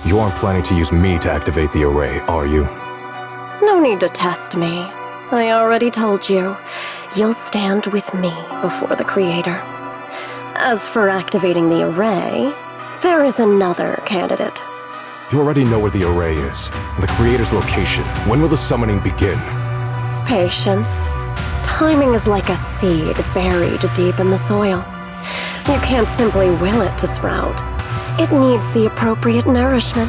You aren't planning to use me to activate the array, are you? No need to test me. I already told you. You'll stand with me before the Creator. As for activating the array, there is another candidate. You already know where the array is, and the Creator's location. When will the summoning begin? Patience. Timing is like a seed buried deep in the soil. You can't simply will it to sprout. It needs the appropriate nourishment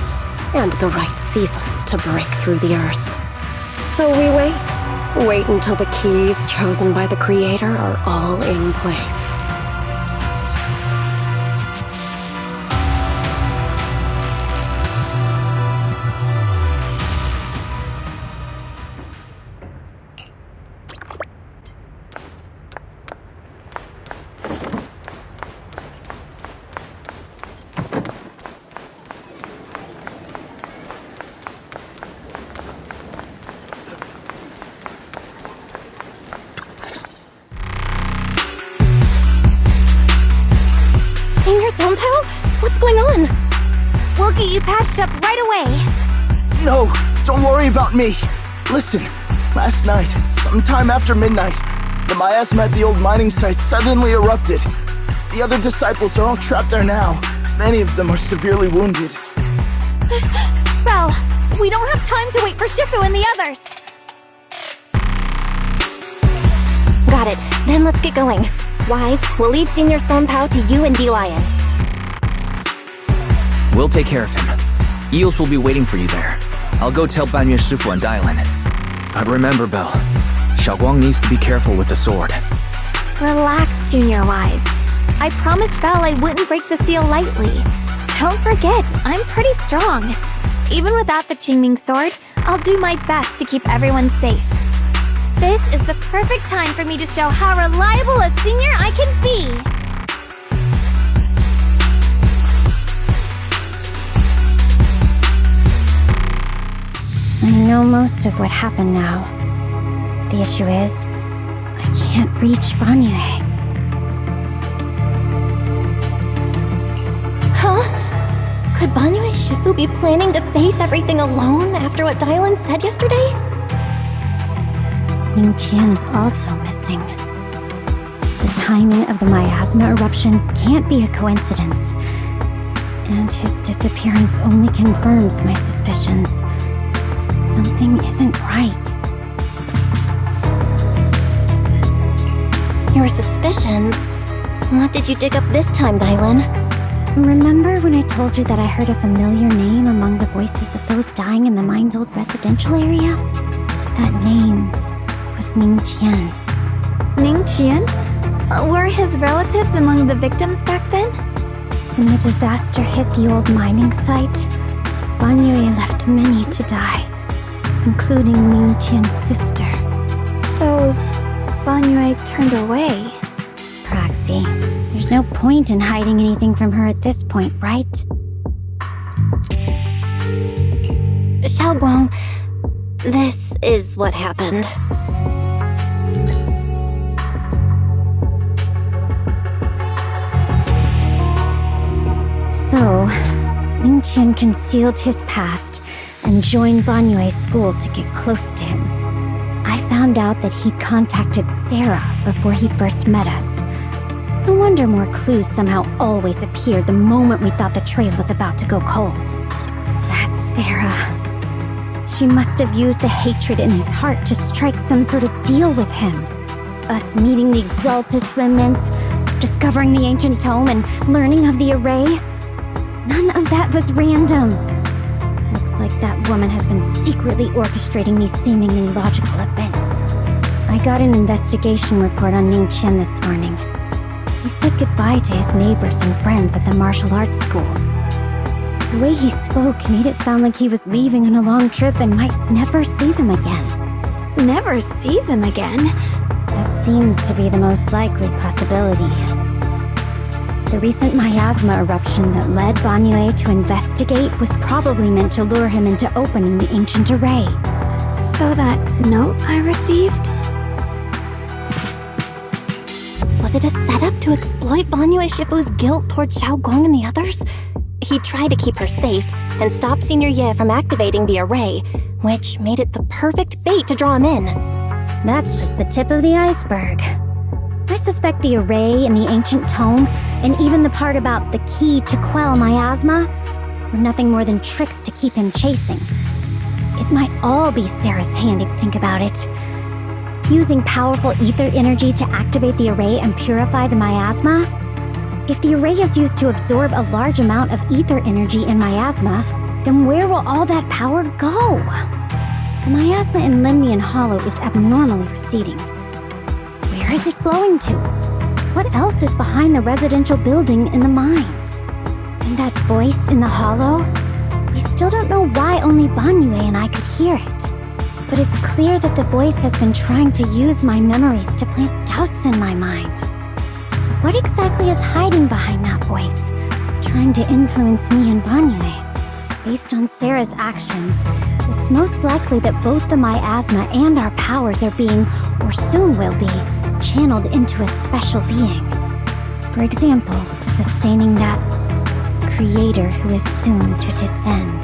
and the right season to break through the earth. So we wait. Wait until the keys chosen by the Creator are all in place. What's going on? We'll get you patched up right away. No, don't worry about me. Listen, last night, sometime after midnight, the miasma at the old mining site suddenly erupted. The other disciples are all trapped there now. Many of them are severely wounded. Well, we don't have time to wait for Shifu and the others. Got it. Then let's get going. Wise, we'll leave Senior Sonpao to you and B-Lion. We'll take care of him. Eels will be waiting for you there. I'll go tell Banyue Shifu and Dylan. But remember, Belle, Xiaoguang needs to be careful with the sword. Relax, Junior Wise. I promised Belle I wouldn't break the seal lightly. Don't forget, I'm pretty strong. Even without the Qingming sword, I'll do my best to keep everyone safe. This is the perfect time for me to show how reliable a senior I can be. I know most of what happened now. The issue is, I can't reach Banyue. Huh? Could Banyue Shifu be planning to face everything alone after what Dylan said yesterday? Ningqian's also missing. The timing of the miasma eruption can't be a coincidence. And his disappearance only confirms my suspicions. Something isn't right. Your suspicions? What did you dig up this time, Dylan? Remember when I told you that I heard a familiar name among the voices of those dying in the mine's old residential area? That name was Ningqian. Ningqian? Were his relatives among the victims back then? When the disaster hit the old mining site, Banyue left many to die, including Ningqian's sister. Those Banyue turned away. Proxy, there's no point in hiding anything from her at this point, right? Xiaoguang, this is what happened. So, Ningqian concealed his past and joined Banyue's school to get close to him. I found out that he contacted Sarah before he first met us. No wonder more clues somehow always appeared the moment we thought the trail was about to go cold. That's Sarah. She must have used the hatred in his heart to strike some sort of deal with him. Us meeting the Exaltus remnants, discovering the ancient tome, and learning of the array. None of that was random. Looks like that woman has been secretly orchestrating these seemingly logical events. I got an investigation report on Ning Qian this morning. He said goodbye to his neighbors and friends at the martial arts school. The way he spoke made it sound like he was leaving on a long trip and might never see them again. Never see them again? That seems to be the most likely possibility. The recent miasma eruption that led Banyue to investigate was probably meant to lure him into opening the ancient array. So that note I received? Was it a setup to exploit Banyue Shifu's guilt toward Xiaoguang and the others? He tried to keep her safe and stop Senior Ye from activating the array, which made it the perfect bait to draw him in. That's just the tip of the iceberg. I suspect the array and the ancient tome, and even the part about the key to quell miasma, were nothing more than tricks to keep him chasing. It might all be Sarah's hand if you think about it. Using powerful ether energy to activate the array and purify the miasma? If the array is used to absorb a large amount of ether energy in miasma, then where will all that power go? The miasma in Limnian Hollow is abnormally receding. Where is it flowing to? What else is behind the residential building in the mines? And that voice in the hollow? We still don't know why only Banyue and I could hear it. But it's clear that the voice has been trying to use my memories to plant doubts in my mind. So what exactly is hiding behind that voice, trying to influence me and Banyue? Based on Sarah's actions, it's most likely that both the miasma and our powers are being, or soon will be, channeled into a special being. For example, sustaining that creator who is soon to descend.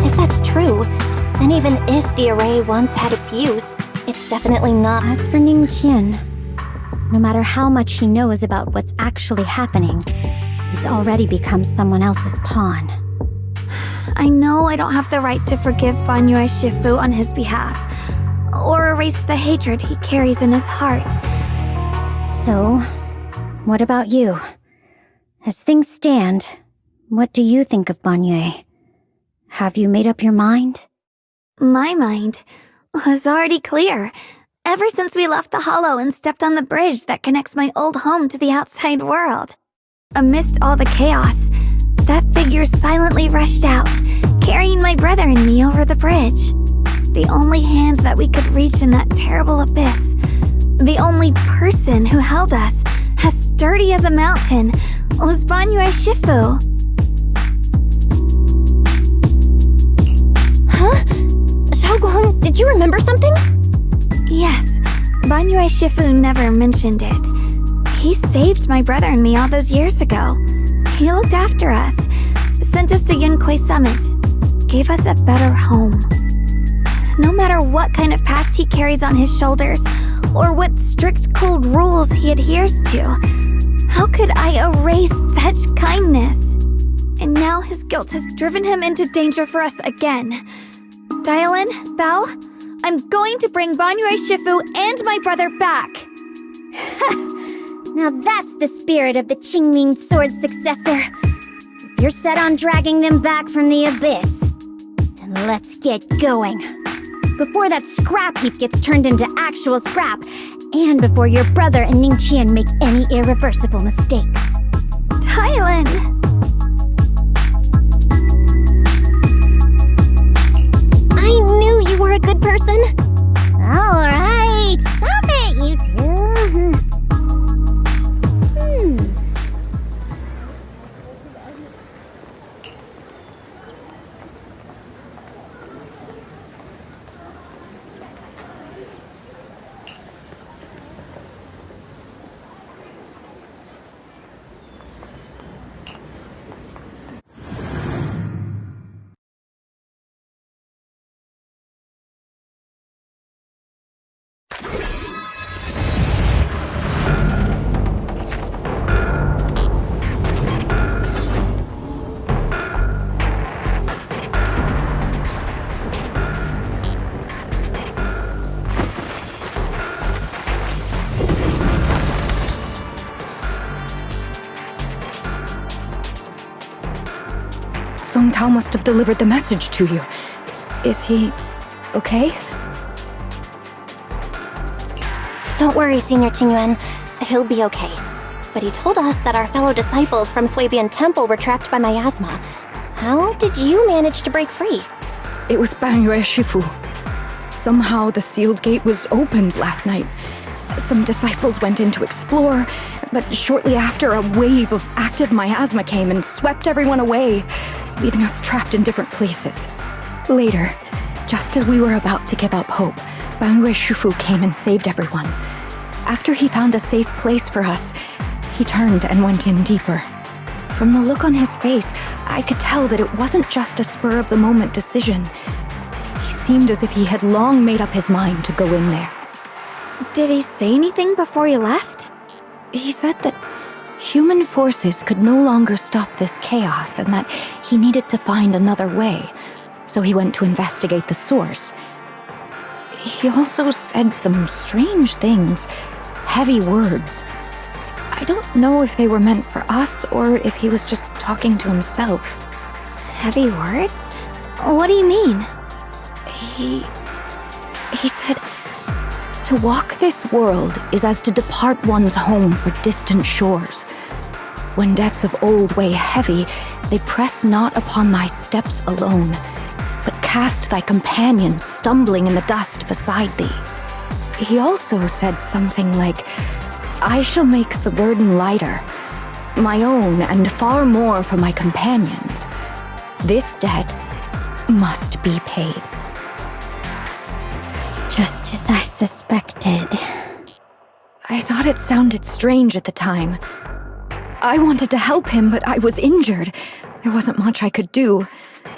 If that's true, then even if the array once had its use, it's definitely not. As for Ning Qian, no matter how much he knows about what's actually happening, he's already become someone else's pawn. I know I don't have the right to forgive Banyue Shifu on his behalf, or erase the hatred he carries in his heart. So, what about you? As things stand, what do you think of Banyue? Have you made up your mind? My mind was already clear, ever since we left the hollow and stepped on the bridge that connects my old home to the outside world. Amidst all the chaos, that figure silently rushed out, carrying my brother and me over the bridge. The only hands that we could reach in that terrible abyss. The only person who held us, as sturdy as a mountain, was Banyue Shifu. Huh? Xiaoguang, did you remember something? Yes, Banyue Shifu never mentioned it. He saved my brother and me all those years ago. He looked after us, sent us to Yunquei Summit, gave us a better home. No matter what kind of past he carries on his shoulders, or what strict cold rules he adheres to, how could I erase such kindness? And now his guilt has driven him into danger for us again. Dial in, Belle. I'm going to bring Banyue Shifu and my brother back. Now that's the spirit of the Qingming Sword successor. If you're set on dragging them back from the abyss, then let's get going. Before that scrap heap gets turned into actual scrap, and before your brother and Ning Qian make any irreversible mistakes. Tylen! I knew you were a good person. All right, stop it, you two. Song Tao must have delivered the message to you. Is he okay? Don't worry, Senior Qingyuan. He'll be okay. But he told us that our fellow disciples from Swabian Temple were trapped by miasma. How did you manage to break free? It was Banyue Shifu. Somehow the sealed gate was opened last night. Some disciples went in to explore, but shortly after, a wave of active miasma came and swept everyone away, leaving us trapped in different places. Later, just as we were about to give up hope, Banyue Shifu came and saved everyone. After he found a safe place for us, he turned and went in deeper. From the look on his face, I could tell that it wasn't just a spur-of-the-moment decision. He seemed as if he had long made up his mind to go in there. Did he say anything before he left? He said that human forces could no longer stop this chaos and that he needed to find another way, so he went to investigate the source. He also said some strange things, heavy words. I don't know if they were meant for us or if he was just talking to himself. Heavy words? What do you mean? He said, to walk this world is as to depart one's home for distant shores. When debts of old weigh heavy, they press not upon thy steps alone, but cast thy companions stumbling in the dust beside thee. He also said something like, I shall make the burden lighter, my own and far more for my companions. This debt must be paid. Just as I suspected. I thought it sounded strange at the time. I wanted to help him, but I was injured. There wasn't much I could do.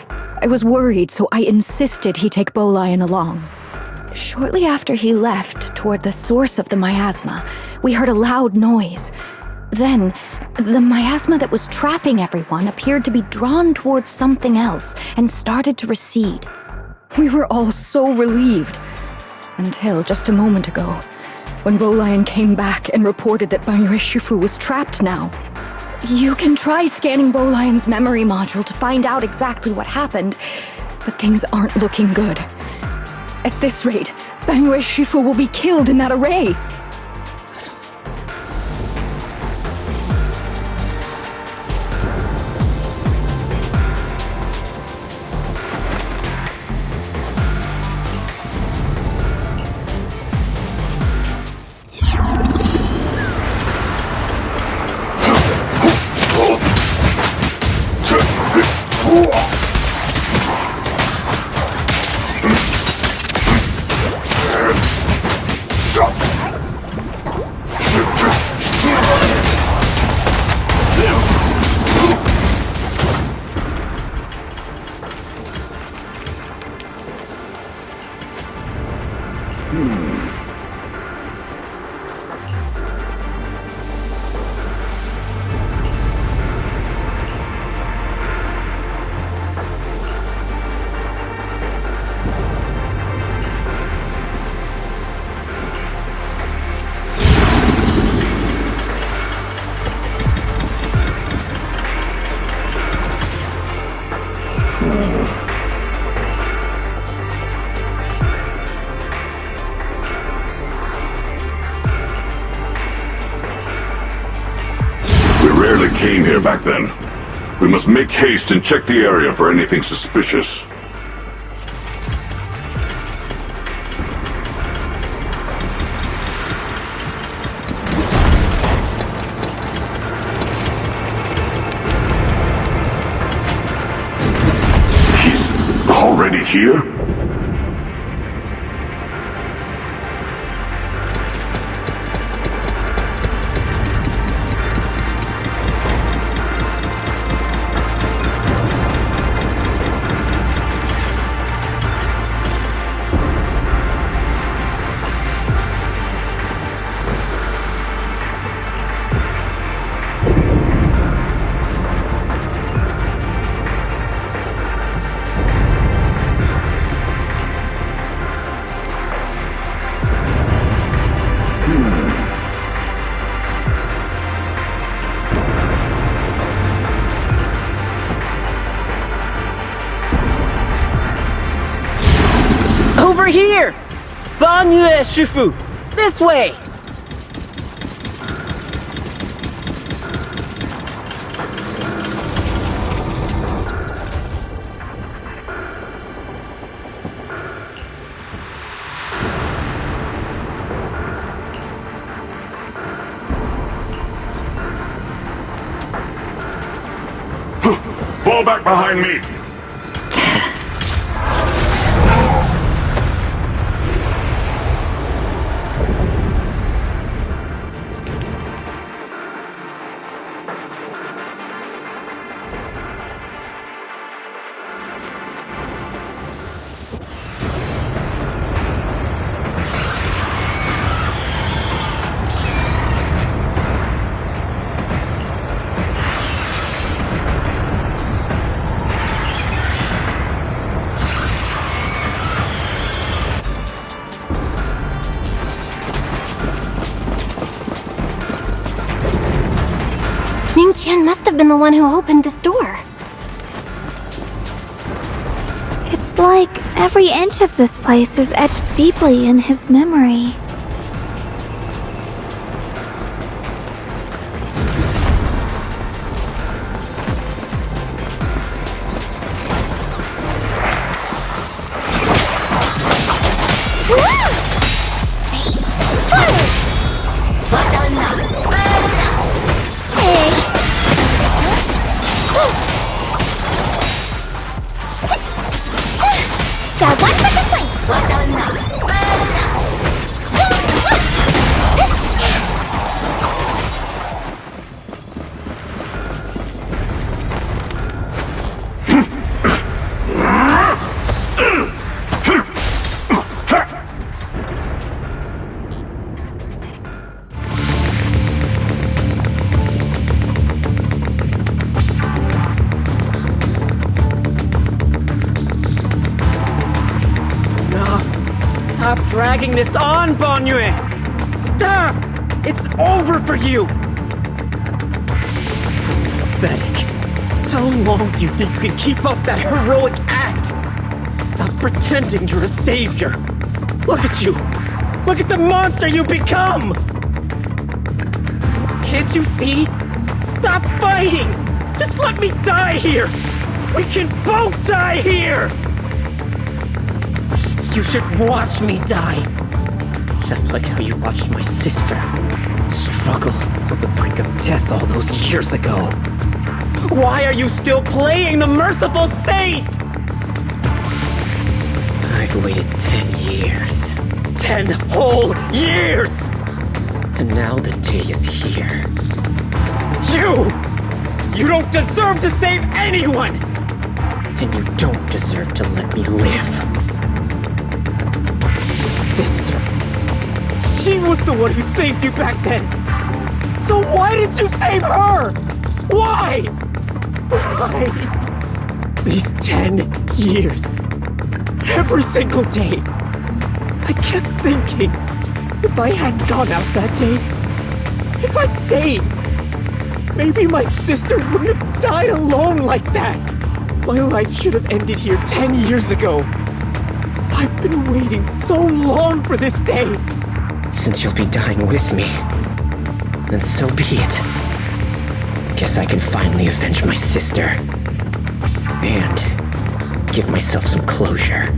I was worried, so I insisted he take Bolian along. Shortly after he left, toward the source of the miasma, we heard a loud noise. Then, the miasma that was trapping everyone appeared to be drawn towards something else and started to recede. We were all so relieved. Until just a moment ago, when Bolian came back and reported that Banyue Shifu was trapped now. You can try scanning Bolian's memory module to find out exactly what happened, but things aren't looking good. At this rate, Banyue Shifu will be killed in that array. Came here back then. We must make haste and check the area for anything suspicious. He's already here? Over here! 帮月师傅 This way! Fall back behind me! Chen must have been the one who opened this door. It's like every inch of this place is etched deeply in his memory. Stop dragging this on, Bonyue! Stop! It's over for you! Pathetic. How long do you think you can keep up that heroic act? Stop pretending you're a savior. Look at you! Look at the monster you become! Can't you see? Stop fighting! Just let me die here! We can both die here! You should watch me die. Just like how you watched my sister struggle on the brink of death all those years ago. Why are you still playing the merciful saint? I've waited 10 years. 10 whole years! And now the day is here. You don't deserve to save anyone! And you don't deserve to let me live. Sister. She was the one who saved you back then. So why didn't you save her? Why? Why? These 10 years. Every single day. I kept thinking, if I hadn't gone out that day, if I'd stayed, maybe my sister wouldn't have died alone like that. My life should have ended here 10 years ago. I've been waiting so long for this day. Since you'll be dying with me, then so be it. Guess I can finally avenge my sister. And give myself some closure.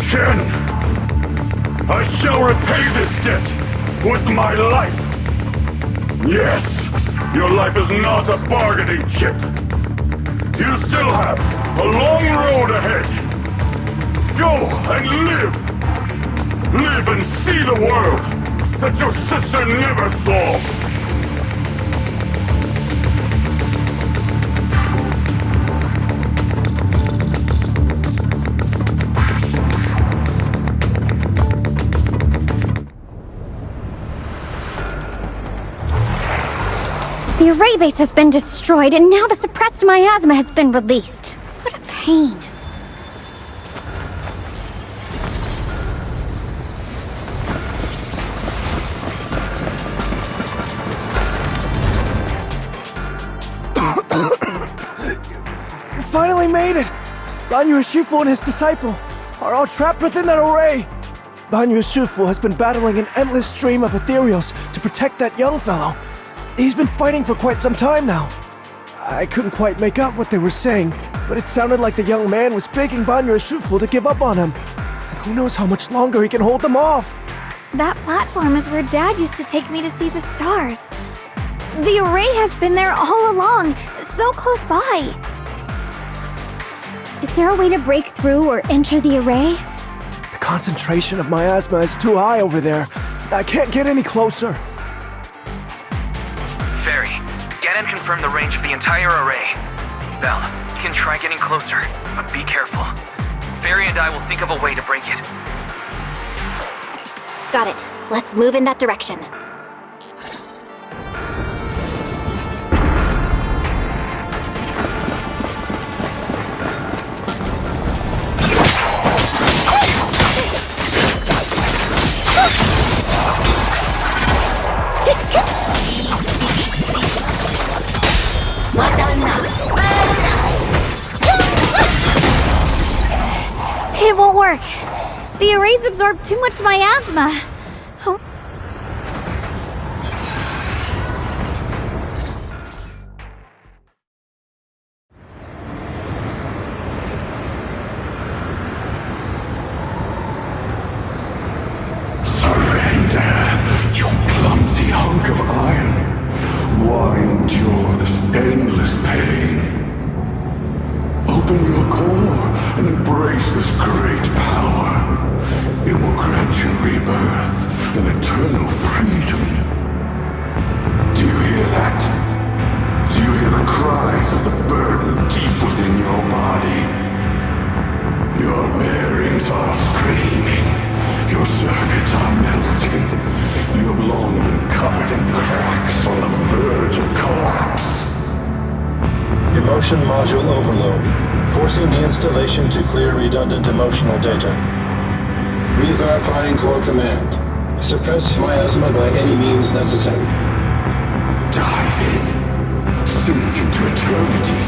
Chen! I shall repay this debt with my life! Yes, your life is not a bargaining chip. You still have a long road ahead. Go and live! Live and see the world that your sister never saw! The array base has been destroyed, and now the suppressed miasma has been released. What a pain. You finally made it! Banyu Shifu and his disciple are all trapped within that array. Banyu Shifu has been battling an endless stream of ethereals to protect that young fellow. He's been fighting for quite some time now. I couldn't quite make out what they were saying, but it sounded like the young man was begging Banyu Shifu to give up on him. And who knows how much longer he can hold them off. That platform is where Dad used to take me to see the stars. The array has been there all along, so close by. Is there a way to break through or enter the array? The concentration of miasma is too high over there. I can't get any closer. Fairy, scan and confirm the range of the entire array. Belle, you can try getting closer, but be careful. Fairy and I will think of a way to break it. Got it. Let's move in that direction. It won't work. The arrays absorb too much miasma. Oh. Surrender, you clumsy hunk of iron. Why endure this endless pain? Open your core and embrace this great power. It will grant you rebirth and eternal freedom. Do you hear that? Do you hear the cries of the burden deep within your body? Your bearings are screaming. Your circuits are melting. You have long been covered in cracks on the verge of collapse. Emotion module overload. Forcing the installation to clear redundant emotional data. Re-verifying core command. Suppress miasma by any means necessary. Dive in. Sink into eternity.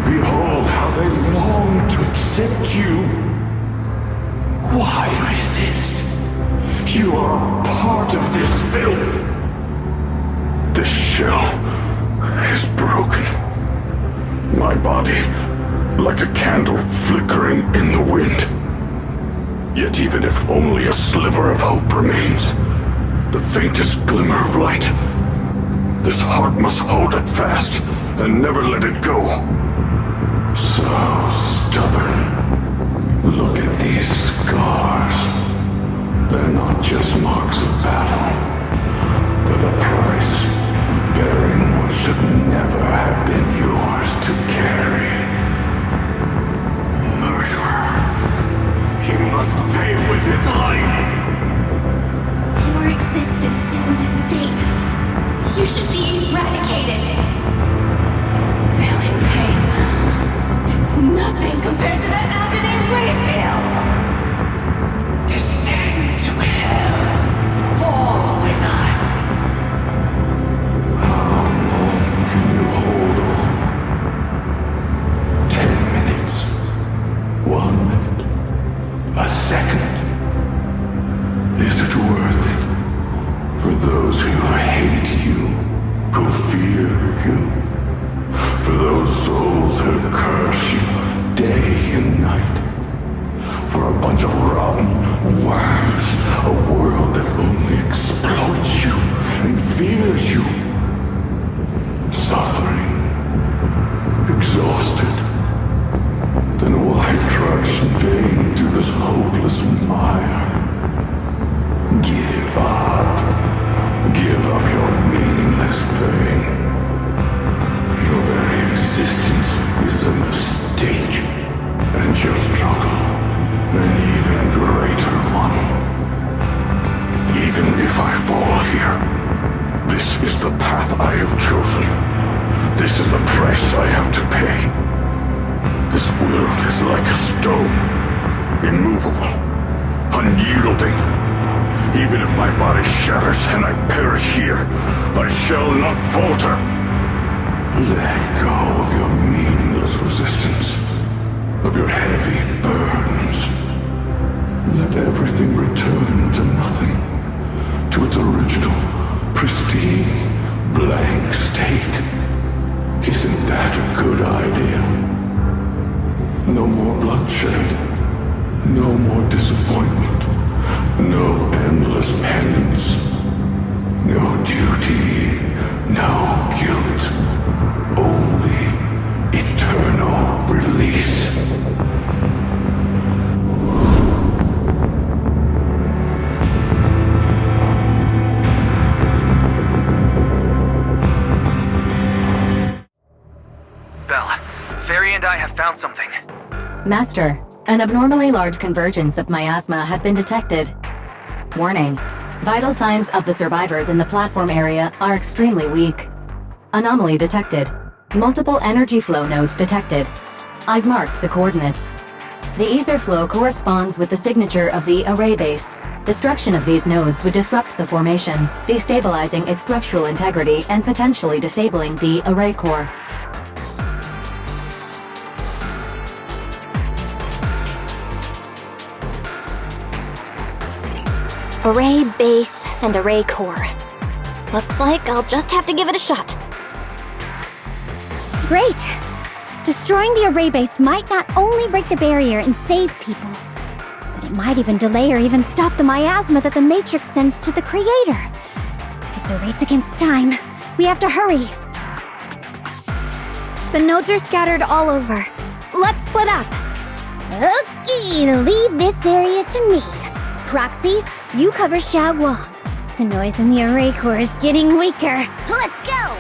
Behold how they long to accept you. Why resist? You are part of this filth. The shell is broken. My body, like a candle flickering in the wind. Yet even if only a sliver of hope remains, the faintest glimmer of light, this heart must hold it fast and never let it go. So stubborn. Look at these scars. They're not just marks of battle. They're the price of bearing what should never have been yours to carry. Murderer. He must pay with his life. Your existence is a mistake. You should be eradicated. Feeling pain stone. Immovable. Unyielding. Even if my body shatters and I perish here, I shall not falter. Let go of your meaningless resistance, of your heavy burdens. Let everything return to nothing, to its original, pristine, blank state. Isn't that a good idea? No more bloodshed, no more disappointment, no endless penance, no duty, no guilt, only eternal release. Belle, Fairy and I have found something. Master, an abnormally large convergence of miasma has been detected. Warning. Vital signs of the survivors in the platform area are extremely weak. Anomaly detected. Multiple energy flow nodes detected. I've marked the coordinates. The ether flow corresponds with the signature of the array base. Destruction of these nodes would disrupt the formation, destabilizing its structural integrity and potentially disabling the array core. Array base and array core. Looks like I'll just have to give it a shot. Great! Destroying the array base might not only break the barrier and save people, but it might even delay or even stop the miasma that the Matrix sends to the Creator. It's a race against time. We have to hurry. The nodes are scattered all over. Let's split up. Okay, leave this area to me. Proxy, you cover Xiaoguang. The noise in the array core is getting weaker. Let's go!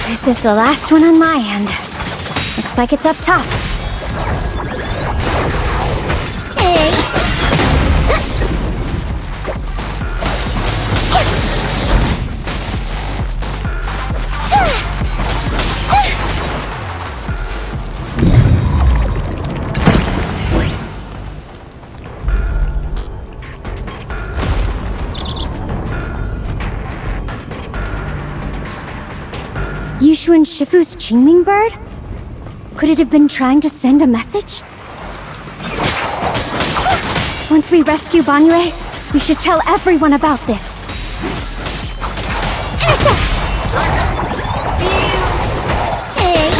This is the last one on my end. Looks like it's up top. Hey! Yushu and Shifu's Qingming bird? Could it have been trying to send a message? Once we rescue Banyue, we should tell everyone about this. Hey!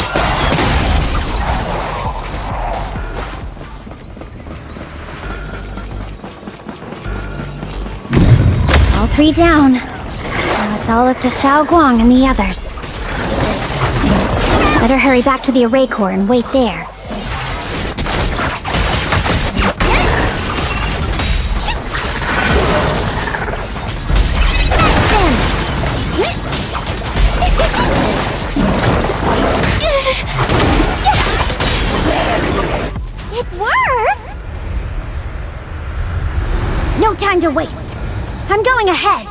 All three down. Now it's all up to Xiaoguang and the others. Better hurry back to the array core and wait there. It worked! No time to waste. I'm going ahead.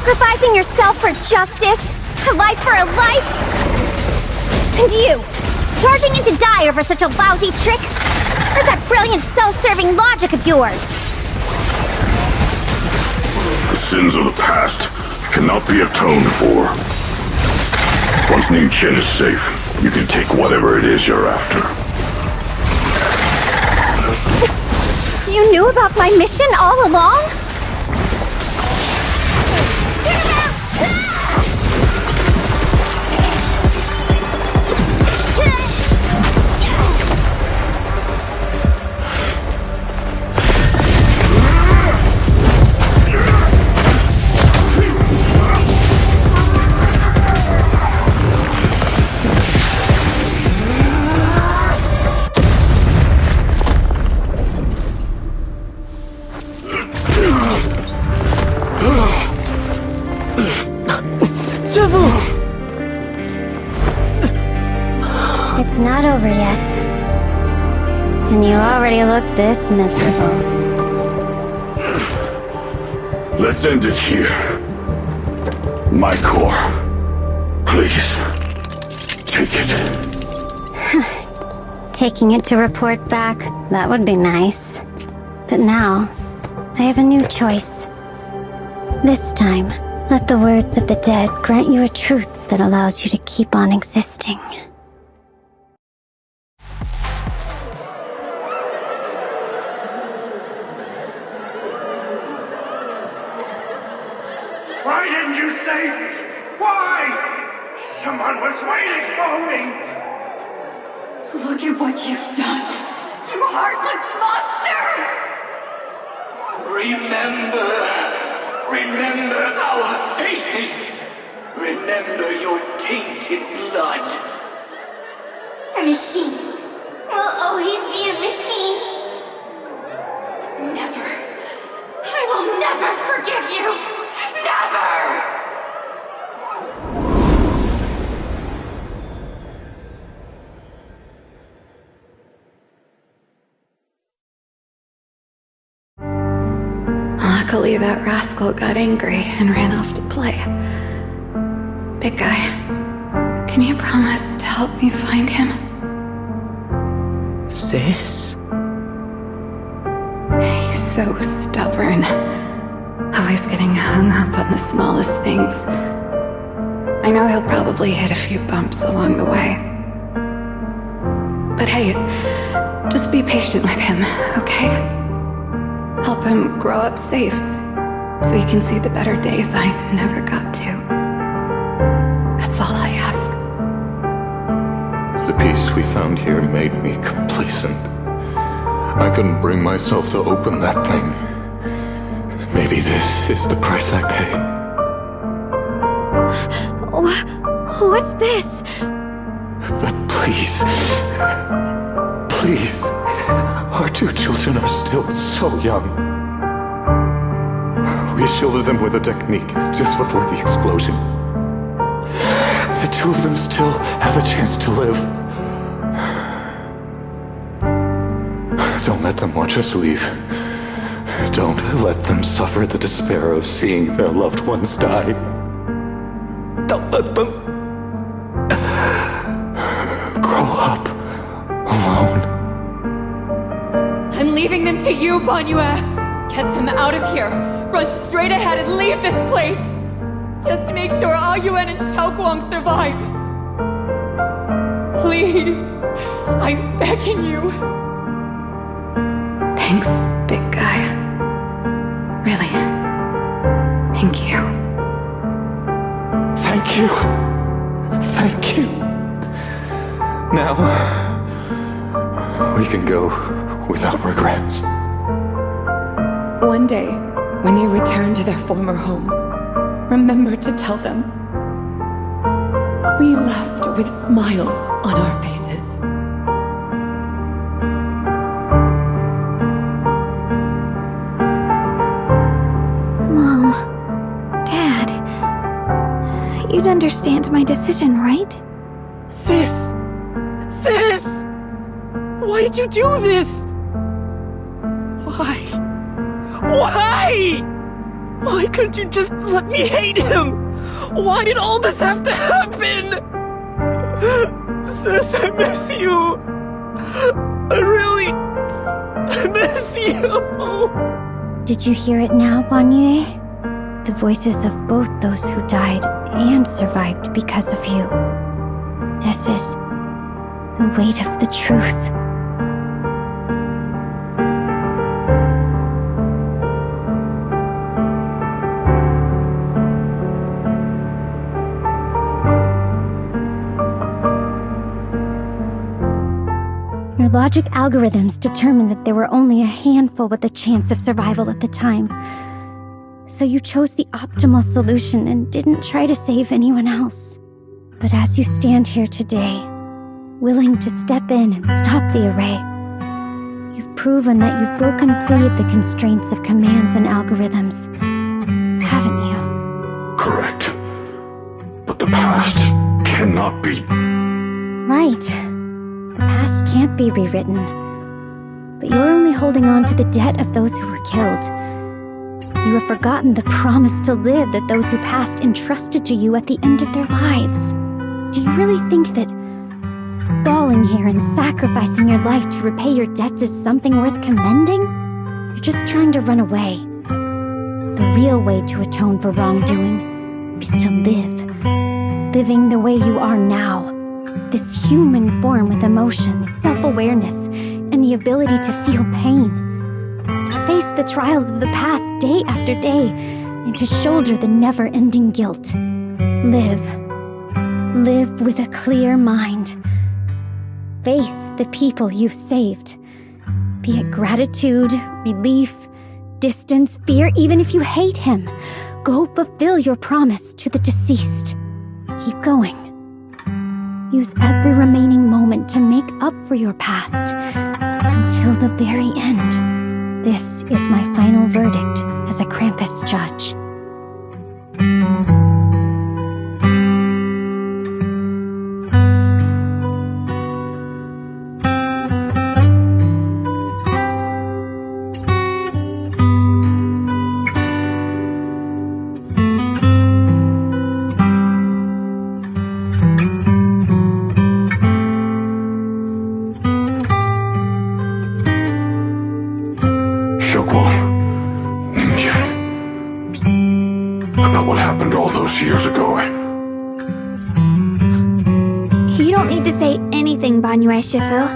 Sacrificing yourself for justice? A life for a life? And you, charging in to die over such a lousy trick? Where's that brilliant self-serving logic of yours? The sins of the past cannot be atoned for. Once Ning Chen is safe, you can take whatever it is you're after. You knew about my mission all along? It's not over yet. And you already look this miserable. Let's end it here. My core. Please. Take it. Taking it to report back, that would be nice. But now, I have a new choice. This time, let the words of the dead grant you a truth that allows you to keep on existing. Why didn't you save me? Why? Someone was waiting for me! Look at what you've done, you heartless monster! Remember our faces! Remember your tainted blood! A machine will always be a machine. Never. I will never forgive you! Never! Luckily, that rascal got angry and ran off to play. Big guy, can you promise to help me find him? Sis? He's so stubborn. Always getting hung up on the smallest things. I know he'll probably hit a few bumps along the way. But hey, just be patient with him, okay? Help him grow up safe, so he can see the better days I never got to. That's all I ask. The peace we found here made me complacent. I couldn't bring myself to open that thing. Maybe this is the price I pay. What's this? But please, please, our two children are still so young. We shielded them with a technique just before the explosion. The two of them still have a chance to live. Don't let them watch us leave. Don't let them suffer the despair of seeing their loved ones die. Don't let them grow up alone. I'm leaving them to you, Banyue. Get them out of here. Run straight ahead and leave this place. Just to make sure Ayuan and Xiaoguang survive. Please. I'm begging you. Thanks, big guy. Really. Thank you. Thank you. Thank you. Now, we can go without regrets. One day, when they return to their former home, remember to tell them we left with smiles on our faces. Mom, Dad, you'd understand my decision, right? Sis! Sis! Why did you do this? Why? Why? Why couldn't you just let me hate him? Why did all this have to happen? Sis, I miss you. I really miss you. Did you hear it now, Banyue? The voices of both those who died and survived because of you. This is the weight of the truth. Your logic algorithms determined that there were only a handful with a chance of survival at the time. So you chose the optimal solution and didn't try to save anyone else. But as you stand here today, willing to step in and stop the array, you've proven that you've broken free of the constraints of commands and algorithms, haven't you? Correct. But the past cannot be... Right. The past can't be rewritten. But you're only holding on to the debt of those who were killed. You have forgotten the promise to live that those who passed entrusted to you at the end of their lives. Do you really think that falling here and sacrificing your life to repay your debts is something worth commending? You're just trying to run away. The real way to atone for wrongdoing is to live. Living the way you are now. This human form with emotions, self-awareness, and the ability to feel pain. To face the trials of the past day after day, and to shoulder the never-ending guilt. Live. Live with a clear mind. Face the people you've saved. Be it gratitude, relief, distance, fear, even if you hate him. Go fulfill your promise to the deceased. Keep going. Use every remaining moment to make up for your past, until the very end. This is my final verdict as a Krampus judge. Years ago. You don't need to say anything, Banyue Shifu.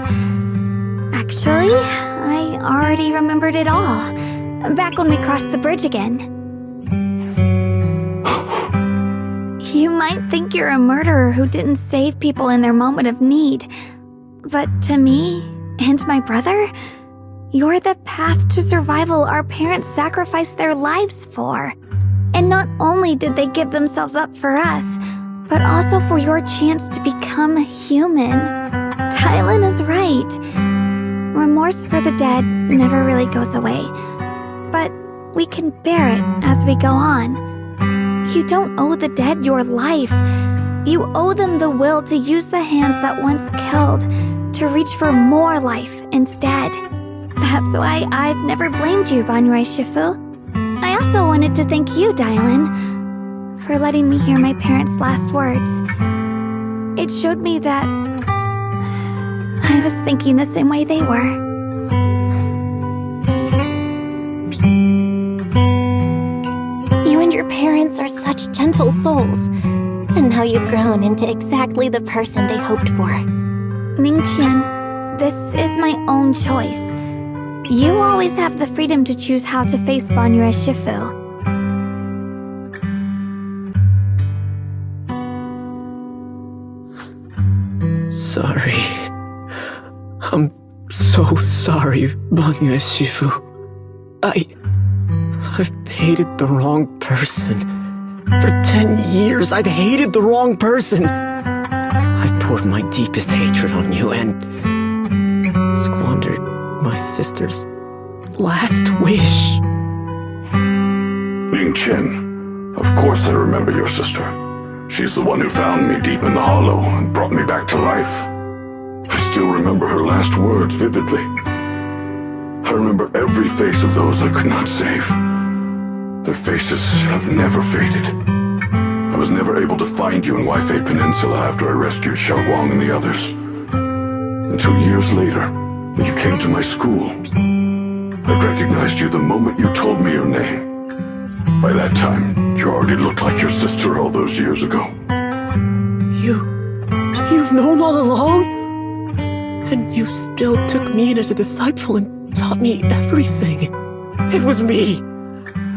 Actually, I already remembered it all. Back when we crossed the bridge again. You might think you're a murderer who didn't save people in their moment of need. But to me, and my brother, you're the path to survival our parents sacrificed their lives for. And not only did they give themselves up for us, but also for your chance to become human. Tylan is right. Remorse for the dead never really goes away. But we can bear it as we go on. You don't owe the dead your life. You owe them the will to use the hands that once killed to reach for more life instead. That's why I've never blamed you, Banyue Shifu. I also wanted to thank you, Dylan, for letting me hear my parents' last words. It showed me that I was thinking the same way they were. You and your parents are such gentle souls. And now you've grown into exactly the person they hoped for. Ningqian, this is my own choice. You always have the freedom to choose how to face Banyue Shifu. Sorry. I'm so sorry, Banyue Shifu. I've hated the wrong person. For 10 years, I've hated the wrong person. I've poured my deepest hatred on you and squandered my sister's last wish. Ling Chen, of course I remember your sister. She's the one who found me deep in the hollow and brought me back to life. I still remember her last words vividly. I remember every face of those I could not save. Their faces have never faded. I was never able to find you in Waifei Peninsula after I rescued Xiaoguang and the others. Until years later, when you came to my school. I recognized you the moment you told me your name. By that time, you already looked like your sister all those years ago. You've known all along? And you still took me in as a disciple and taught me everything. It was me.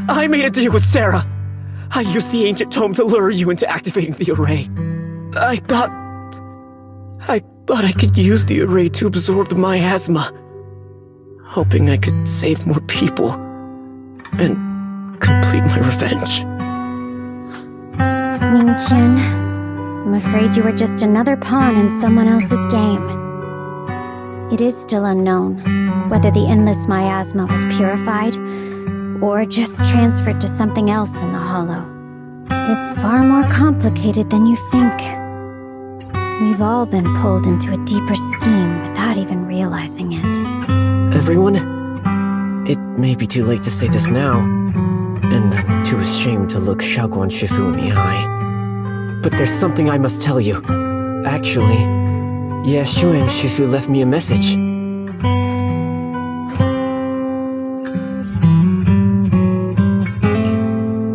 I made a deal with Sarah. I used the ancient tome to lure you into activating the array. I thought I could use the array to absorb the miasma, hoping I could save more people and complete my revenge. Ning-chan, I'm afraid you were just another pawn in someone else's game. It is still unknown whether the endless miasma was purified or just transferred to something else in the hollow. It's far more complicated than you think. We've all been pulled into a deeper scheme without even realizing it. Everyone, it may be too late to say this now, and I'm too ashamed to look Xiaoguang Shifu in the eye. But there's something I must tell you. Actually, Yeshuan Shifu left me a message.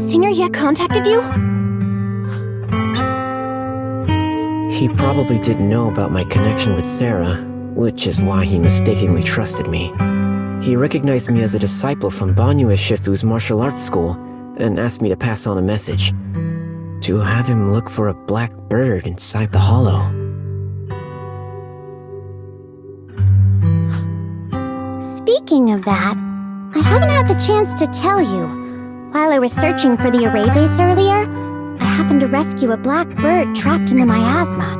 Senior Ye contacted you? He probably didn't know about my connection with Sarah, which is why he mistakenly trusted me. He recognized me as a disciple from Banyue Shifu's martial arts school and asked me to pass on a message. To have him look for a black bird inside the hollow. Speaking of that, I haven't had the chance to tell you. While I was searching for the array base earlier, I happened to rescue a black bird trapped in the miasma.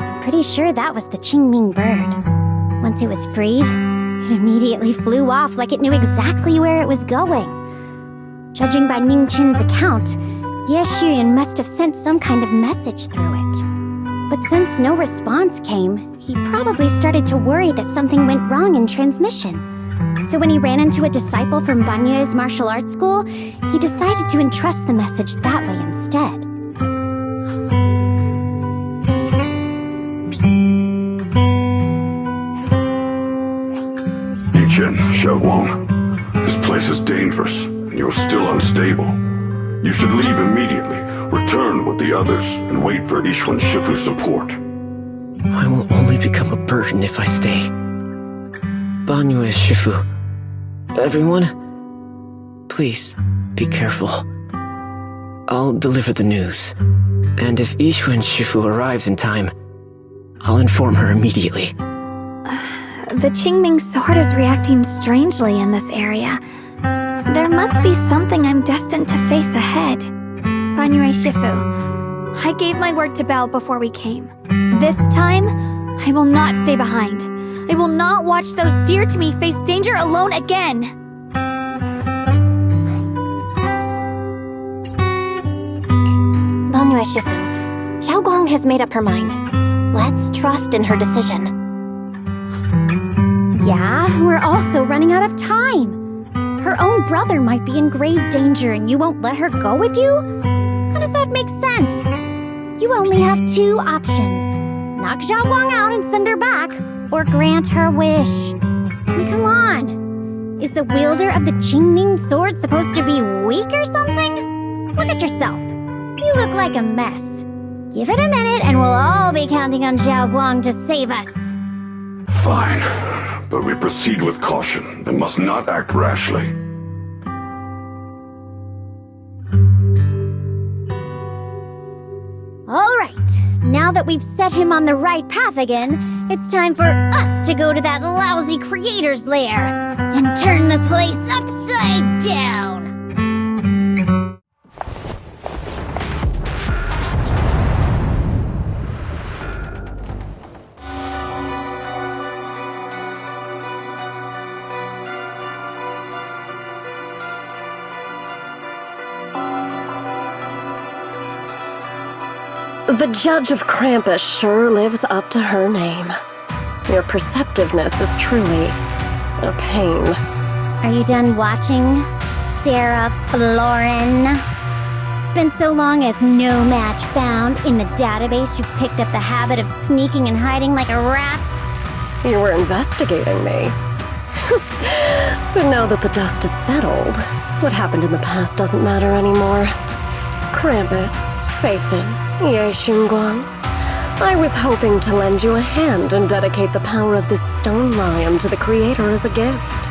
I'm pretty sure that was the Qingming bird. Once it was freed, it immediately flew off like it knew exactly where it was going. Judging by Ning Chin's account, Ye Xuyan must have sent some kind of message through it. But since no response came, he probably started to worry that something went wrong in transmission. So when he ran into a disciple from Banyue's martial arts school, he decided to entrust the message that way instead. Ning-chen, Xiaoguang, this place is dangerous, and you're still unstable. You should leave immediately, return with the others, and wait for Yeshuan Shifu's support. I will only become a burden if I stay. Banyue Shifu. Everyone, please, be careful. I'll deliver the news. And if Yeshuan Shifu arrives in time, I'll inform her immediately. The Qingming sword is reacting strangely in this area. There must be something I'm destined to face ahead. Banyue Shifu, I gave my word to Belle before we came. This time, I will not stay behind. I will not watch those dear to me face danger alone again. Banyue Shifu, Xiaoguang has made up her mind. Let's trust in her decision. Yeah, we're also running out of time. Her own brother might be in grave danger and you won't let her go with you? How does that make sense? You only have two options. Knock Xiaoguang out and send her back, or grant her wish. Come on. Is the wielder of the Qingming sword supposed to be weak or something? Look at yourself. You look like a mess. Give it a minute and we'll all be counting on Xiaoguang to save us. Fine, but we proceed with caution and must not act rashly. All right, now that we've set him on the right path again, it's time for us to go to that lousy creator's lair and turn the place upside down. The Judge of Krampus sure lives up to her name. Your perceptiveness is truly a pain. Are you done watching, Sarah Florin. Spent so long as no match found. In the database, you picked up the habit of sneaking and hiding like a rat. You were investigating me. But now that the dust has settled, what happened in the past doesn't matter anymore. Krampus, Faithin, Ye Xunguang. I was hoping to lend you a hand and dedicate the power of this stone lion to the Creator as a gift.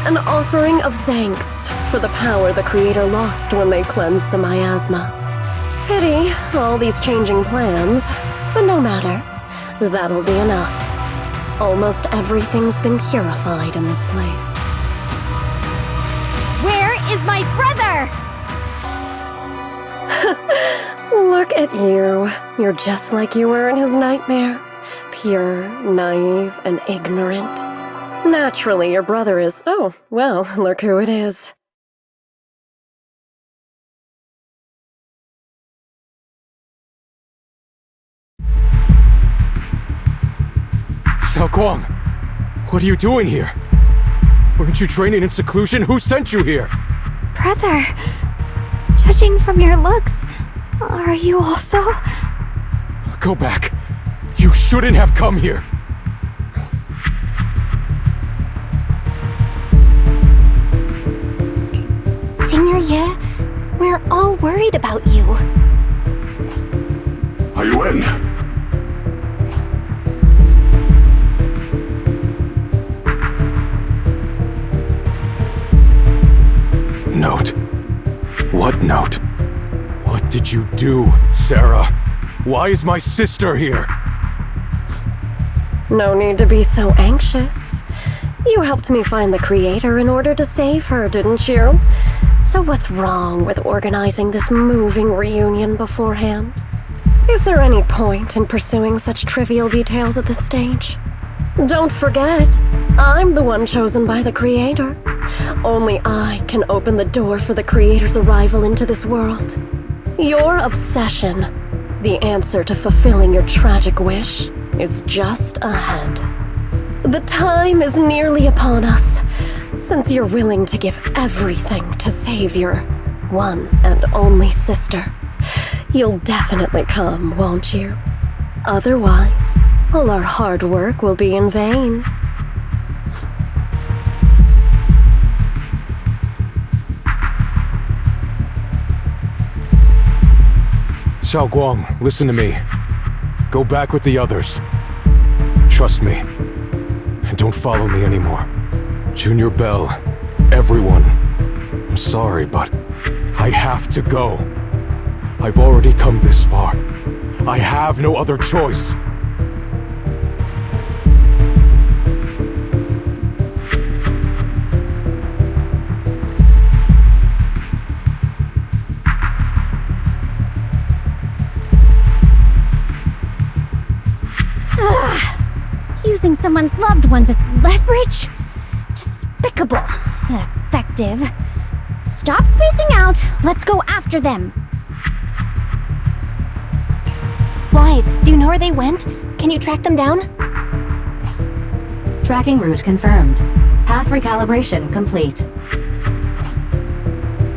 An offering of thanks for the power the Creator lost when they cleansed the miasma. Pity, all these changing plans, but no matter. That'll be enough. Almost everything's been purified in this place. Where is my brother? Look at you. You're just like you were in his nightmare. Pure, naive, and ignorant. Naturally, your brother is... Oh, well, look who it is. Xiaoguang, what are you doing here? Weren't you training in seclusion? Who sent you here? Brother, judging from your looks, are you also... Go back. You shouldn't have come here. Senior Ye, we're all worried about you. Are you in? Note. What note? What did you do, Sarah? Why is my sister here? No need to be so anxious. You helped me find the Creator in order to save her, didn't you? So what's wrong with organizing this moving reunion beforehand? Is there any point in pursuing such trivial details at this stage? Don't forget, I'm the one chosen by the Creator. Only I can open the door for the Creator's arrival into this world. Your obsession, the answer to fulfilling your tragic wish, is just ahead. The time is nearly upon us. Since you're willing to give everything to save your one and only sister, you'll definitely come, won't you? Otherwise, all our hard work will be in vain. Xiaoguang, listen to me. Go back with the others. Trust me. And don't follow me anymore. Junior Bell, everyone. I'm sorry, but I have to go. I've already come this far. I have no other choice. Using someone's loved ones as leverage? Despicable, yet effective. Stop spacing out. Let's go after them. Wise, do you know where they went? Can you track them down? Tracking route confirmed. Path recalibration complete.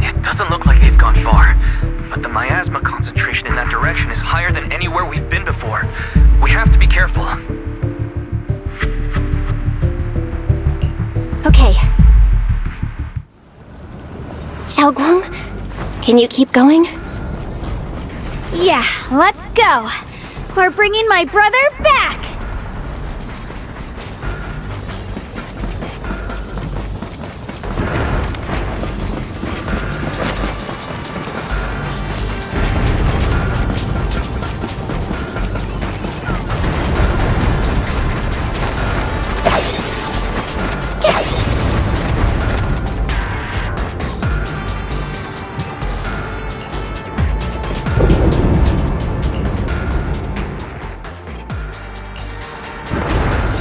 It doesn't look like they've gone far, but the miasma concentration in that direction is higher than anywhere we've been before. We have to be careful. Okay. Xiaoguang, can you keep going? Yeah, let's go. We're bringing my brother back.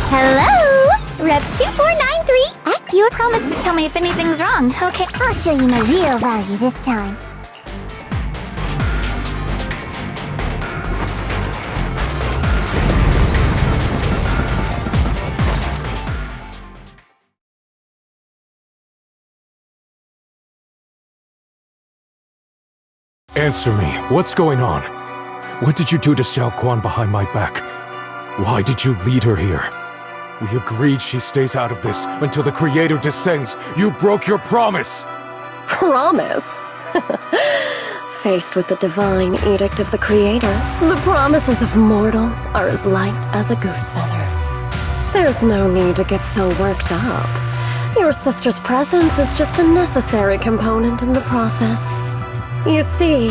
Hello? Rep 2493? You promised to tell me if anything's wrong. Okay, I'll show you my real value this time. Answer me. What's going on? What did you do to Xiao Quan behind my back? Why did you lead her here? We agreed she stays out of this until the Creator descends. You broke your promise! Promise? Faced with the divine edict of the Creator, the promises of mortals are as light as a goose feather. There's no need to get so worked up. Your sister's presence is just a necessary component in the process. You see,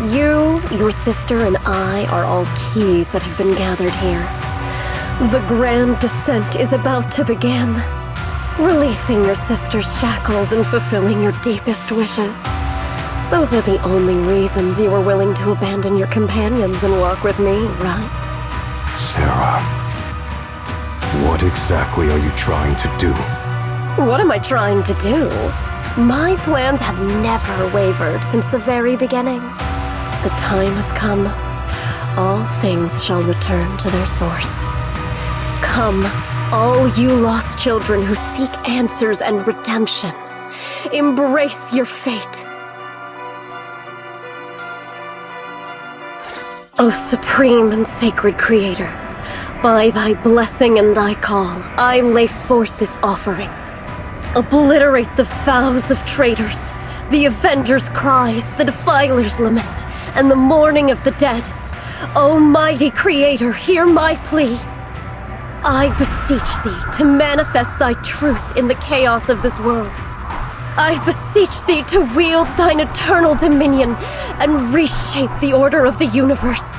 you, your sister, and I are all keys that have been gathered here. The grand descent is about to begin. Releasing your sister's shackles and fulfilling your deepest wishes. Those are the only reasons you were willing to abandon your companions and walk with me, right? Sarah, what exactly are you trying to do? What am I trying to do? My plans have never wavered since the very beginning. The time has come. All things shall return to their source. Come, all you lost children who seek answers and redemption. Embrace your fate. O supreme and sacred Creator, by thy blessing and thy call, I lay forth this offering. Obliterate the vows of traitors, the avengers' cries, the defilers' lament, and the mourning of the dead. Almighty Creator, hear my plea. I beseech thee to manifest thy truth in the chaos of this world. I beseech thee to wield thine eternal dominion and reshape the order of the universe.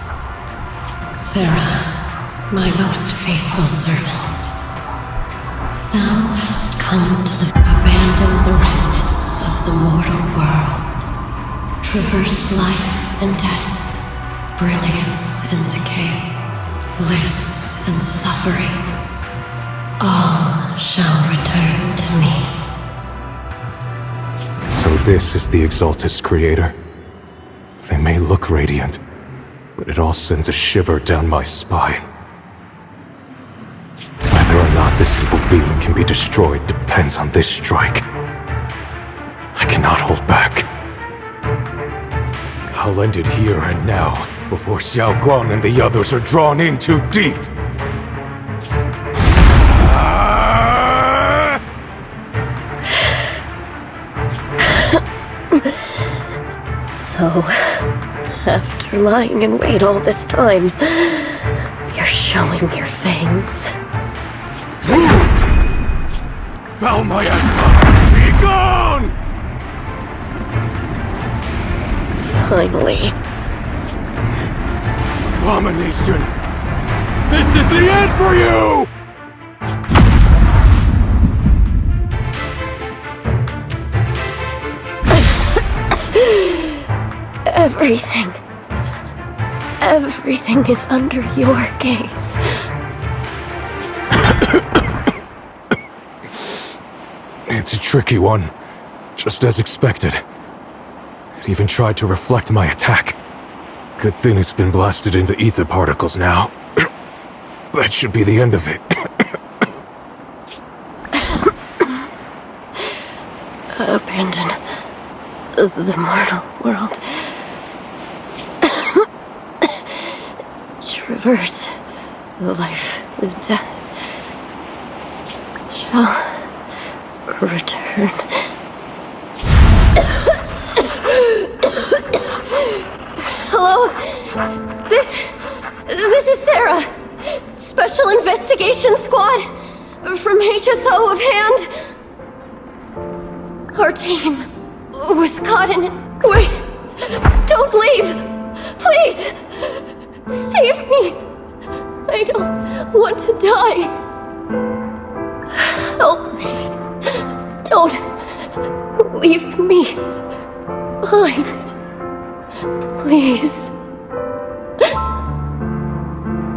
Sarah, my most faithful servant, thou hast come to abandon the remnants of the mortal world, traverse life and death, brilliance and decay, bliss and suffering. All shall return to me. So this is the Exalted's Creator. They may look radiant, but it all sends a shiver down my spine. Whether or not this evil being can be destroyed depends on this strike. I cannot hold back. I'll end it here and now, before Xiao Guang and the others are drawn in too deep. So, after lying in wait all this time, you're showing your fangs. Val Miasma, be gone! Finally. Abomination! This is the end for you! Everything is under your gaze. It's a tricky one, just as expected. It even tried to reflect my attack. Good thing it's been blasted into ether particles now. That should be the end of it. Abandon the mortal world. Traverse life and death. Shall return. Hello? This is Sarah. Special Investigation Squad from HSO of Hand. Our team was caught in... Wait! Don't leave! Please! Save me! I don't want to die. Help me. Don't leave me behind. Please.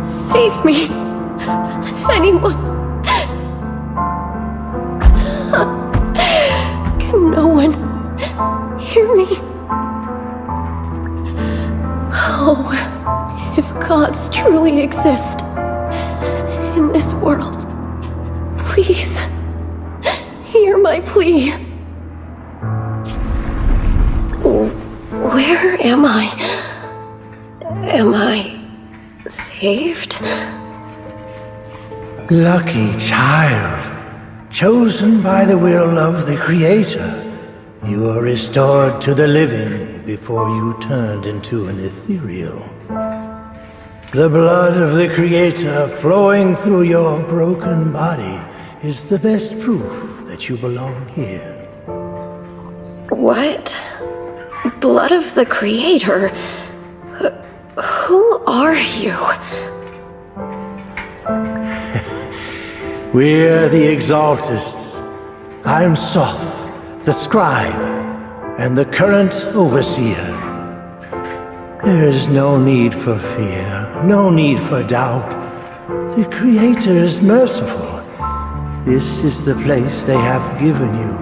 Save me. Anyone. Can no one hear me? Oh, if gods truly exist in this world, please hear my plea. Where Am I saved? Lucky child, chosen by the will of the Creator. You are restored to the living before you turned into an ethereal. The blood of the Creator flowing through your broken body is the best proof that you belong here. What? Blood of the Creator? Who are you? We're the Exaltists. I'm Soph, the Scribe, and the current Overseer. There is no need for fear, no need for doubt. The Creator is merciful. This is the place they have given you,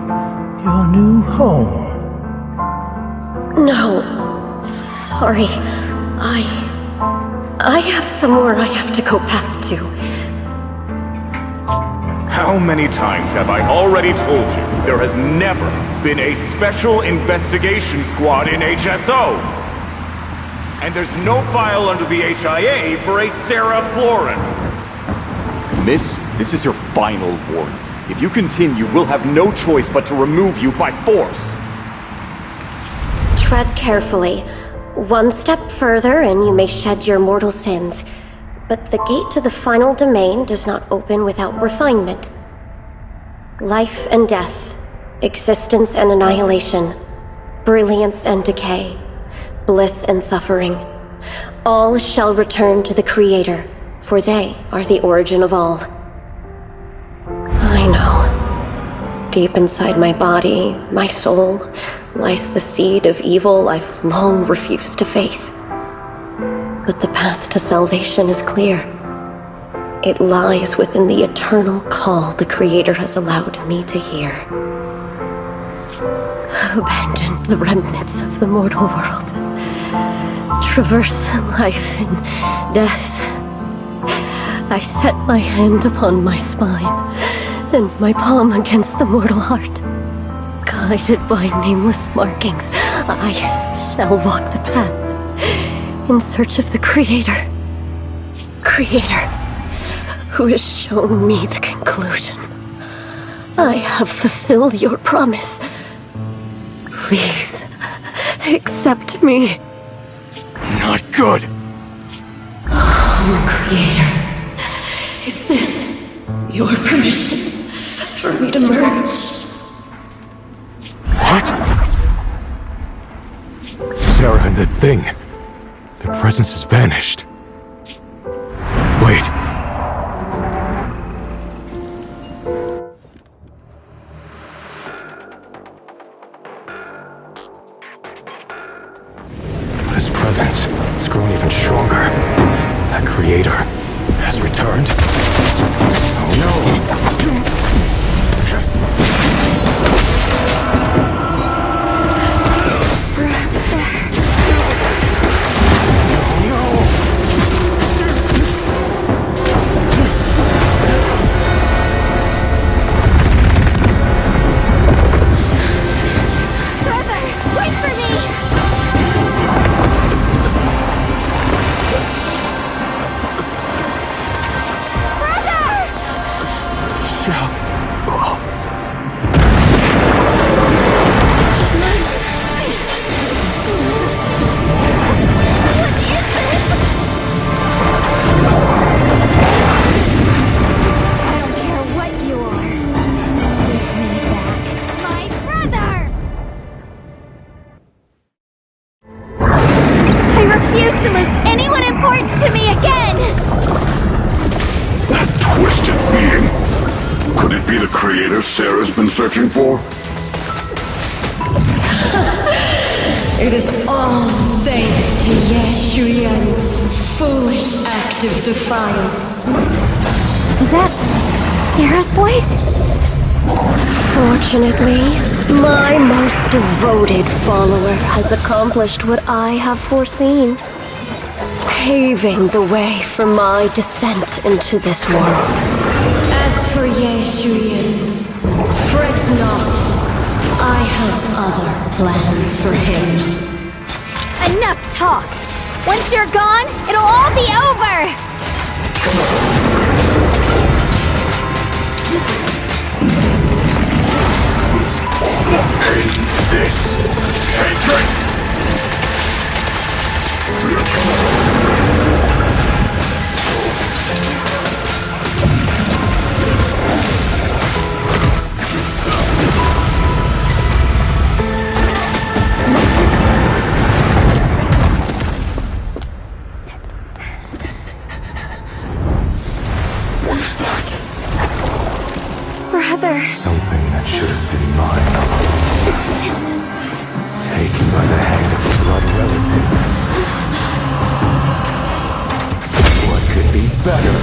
your new home. No, sorry. I have somewhere I have to go back to. How many times have I already told you there has never been a special investigation squad in HSO? And there's no file under the HIA for a Sarah Florin. Miss, this is your final warning. If you continue, we'll have no choice but to remove you by force. Tread carefully. One step further and you may shed your mortal sins. But the gate to the final domain does not open without refinement. Life and death, existence and annihilation, brilliance and decay, bliss and suffering. All shall return to the Creator, for they are the origin of all. I know. Deep inside my body, my soul, lies the seed of evil I've long refused to face. But the path to salvation is clear. It lies within the eternal call the Creator has allowed me to hear. Abandon the remnants of the mortal world. Traverse life and death. I set my hand upon my spine, and my palm against the mortal heart. Guided by nameless markings, I shall walk the path in search of the Creator. Creator, who has shown me the conclusion. I have fulfilled your promise. Please, accept me. Not good. Creator, is this your permission for me to merge? What? Sarah and the thing. Their presence has vanished. Wait. This presence has grown even stronger. That Creator has returned. Oh no! Sarah's been searching for? It is all thanks to Yeshuyan's foolish act of defiance. Was that Sarah's voice? Fortunately, my most devoted follower has accomplished what I have foreseen, paving the way for my descent into this world. As for Yeshuyan, fret not. I have other plans for him. Enough talk! Once you're gone, it'll all be over! This hatred! Brother. Something that should have been mine. Taken by the hand of a blood relative. What could be better?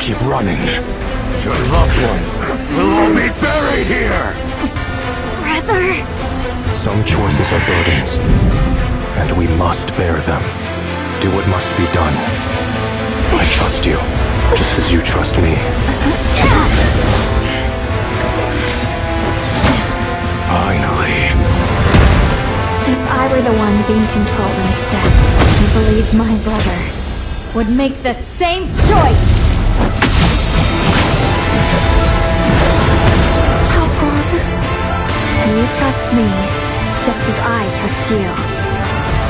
keep running, your loved ones will all be buried here! Brother! Some choices are burdens, and we must bear them. Do what must be done. I trust you, just as you trust me. Finally. If I were the one being controlled instead, I believe my brother would make the same choice! How come? You trust me, just as I trust you.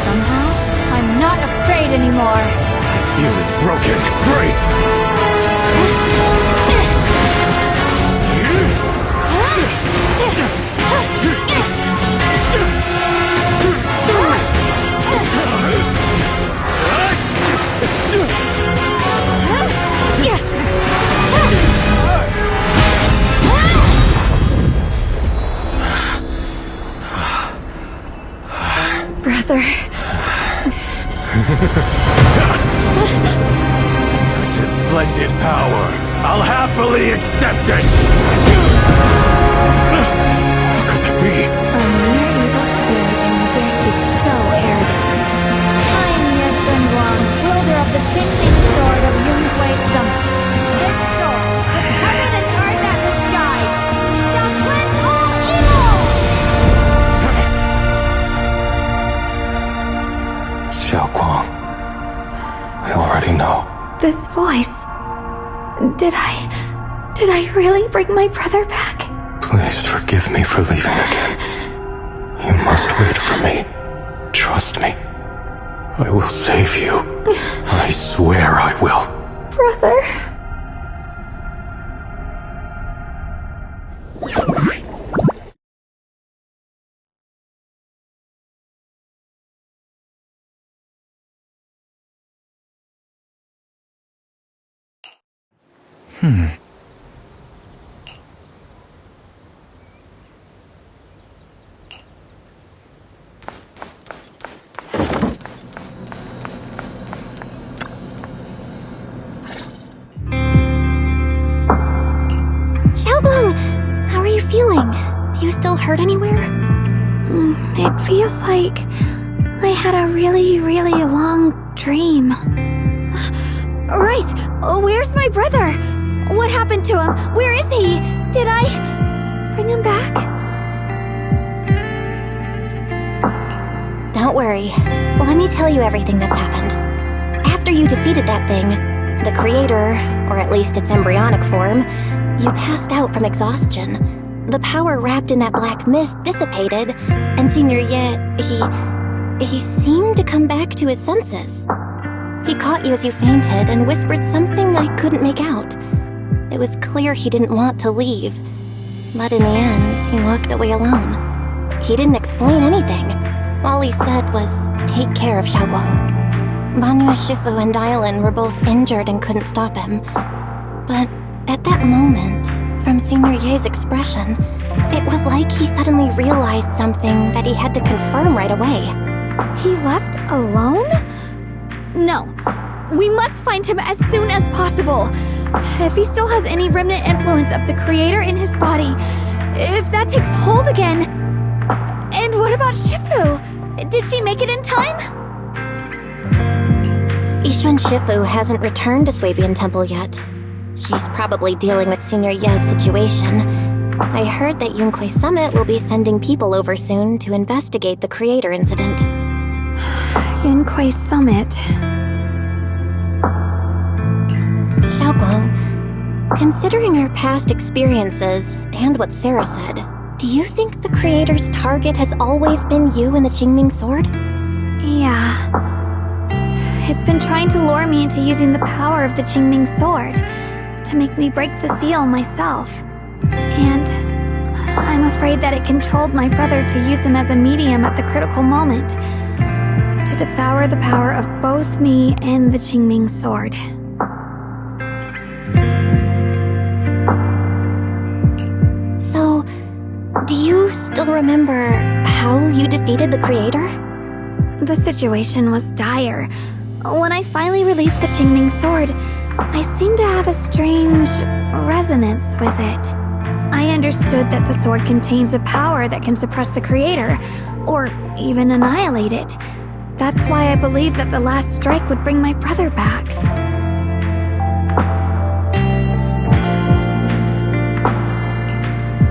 Somehow, I'm not afraid anymore. The seal is broken. Great! needed power. I'll happily accept it! How could that be? A mere evil spirit and you dare speak so arrogantly. I'm Ye Shenguang, wielder of the Qingming sword of Yunhui Summit. This sword, with heaven and earth as its guide, shall cleanse all evil! Xiaoguang, I already know. This voice. Did I really bring my brother back? Please forgive me for leaving again. You must wait for me. Trust me. I will save you. I swear I will. Brother. Xiaoguang, how are you feeling? Do you still hurt anywhere? It feels like I had a really, really long dream. Right! Where's my brother? What happened to him? Where is he? Did I bring him back? Don't worry. Let me tell you everything that's happened. After you defeated that thing, the creator, or at least its embryonic form, you passed out from exhaustion. The power wrapped in that black mist dissipated, and Senior Ye, he seemed to come back to his senses. He caught you as you fainted and whispered something I couldn't make out. It was clear he didn't want to leave, but in the end, he walked away alone. He didn't explain anything. All he said was, take care of Xiaoguang. Banyue Shifu and Dylan were both injured and couldn't stop him. But at that moment, from Senior Ye's expression, it was like he suddenly realized something that he had to confirm right away. He left alone? No. We must find him as soon as possible. If he still has any remnant influence of the creator in his body, if that takes hold again. And what about Shifu? Did she make it in time? Yixuan Shifu hasn't returned to Swabian Temple yet. She's probably dealing with Senior Ye's situation. I heard that Yunhui Summit will be sending people over soon to investigate the creator incident. Yunhui Summit. Xiaoguang, considering our past experiences and what Sarah said, do you think the creator's target has always been you and the Qingming sword? Yeah. It's been trying to lure me into using the power of the Qingming sword to make me break the seal myself. And I'm afraid that it controlled my brother to use him as a medium at the critical moment, to devour the power of both me and the Qingming sword. So, do you still remember how you defeated the creator? The situation was dire. When I finally released the Qingming sword, I seemed to have a strange resonance with it. I understood that the sword contains a power that can suppress the creator, or even annihilate it. That's why I believed that the last strike would bring my brother back.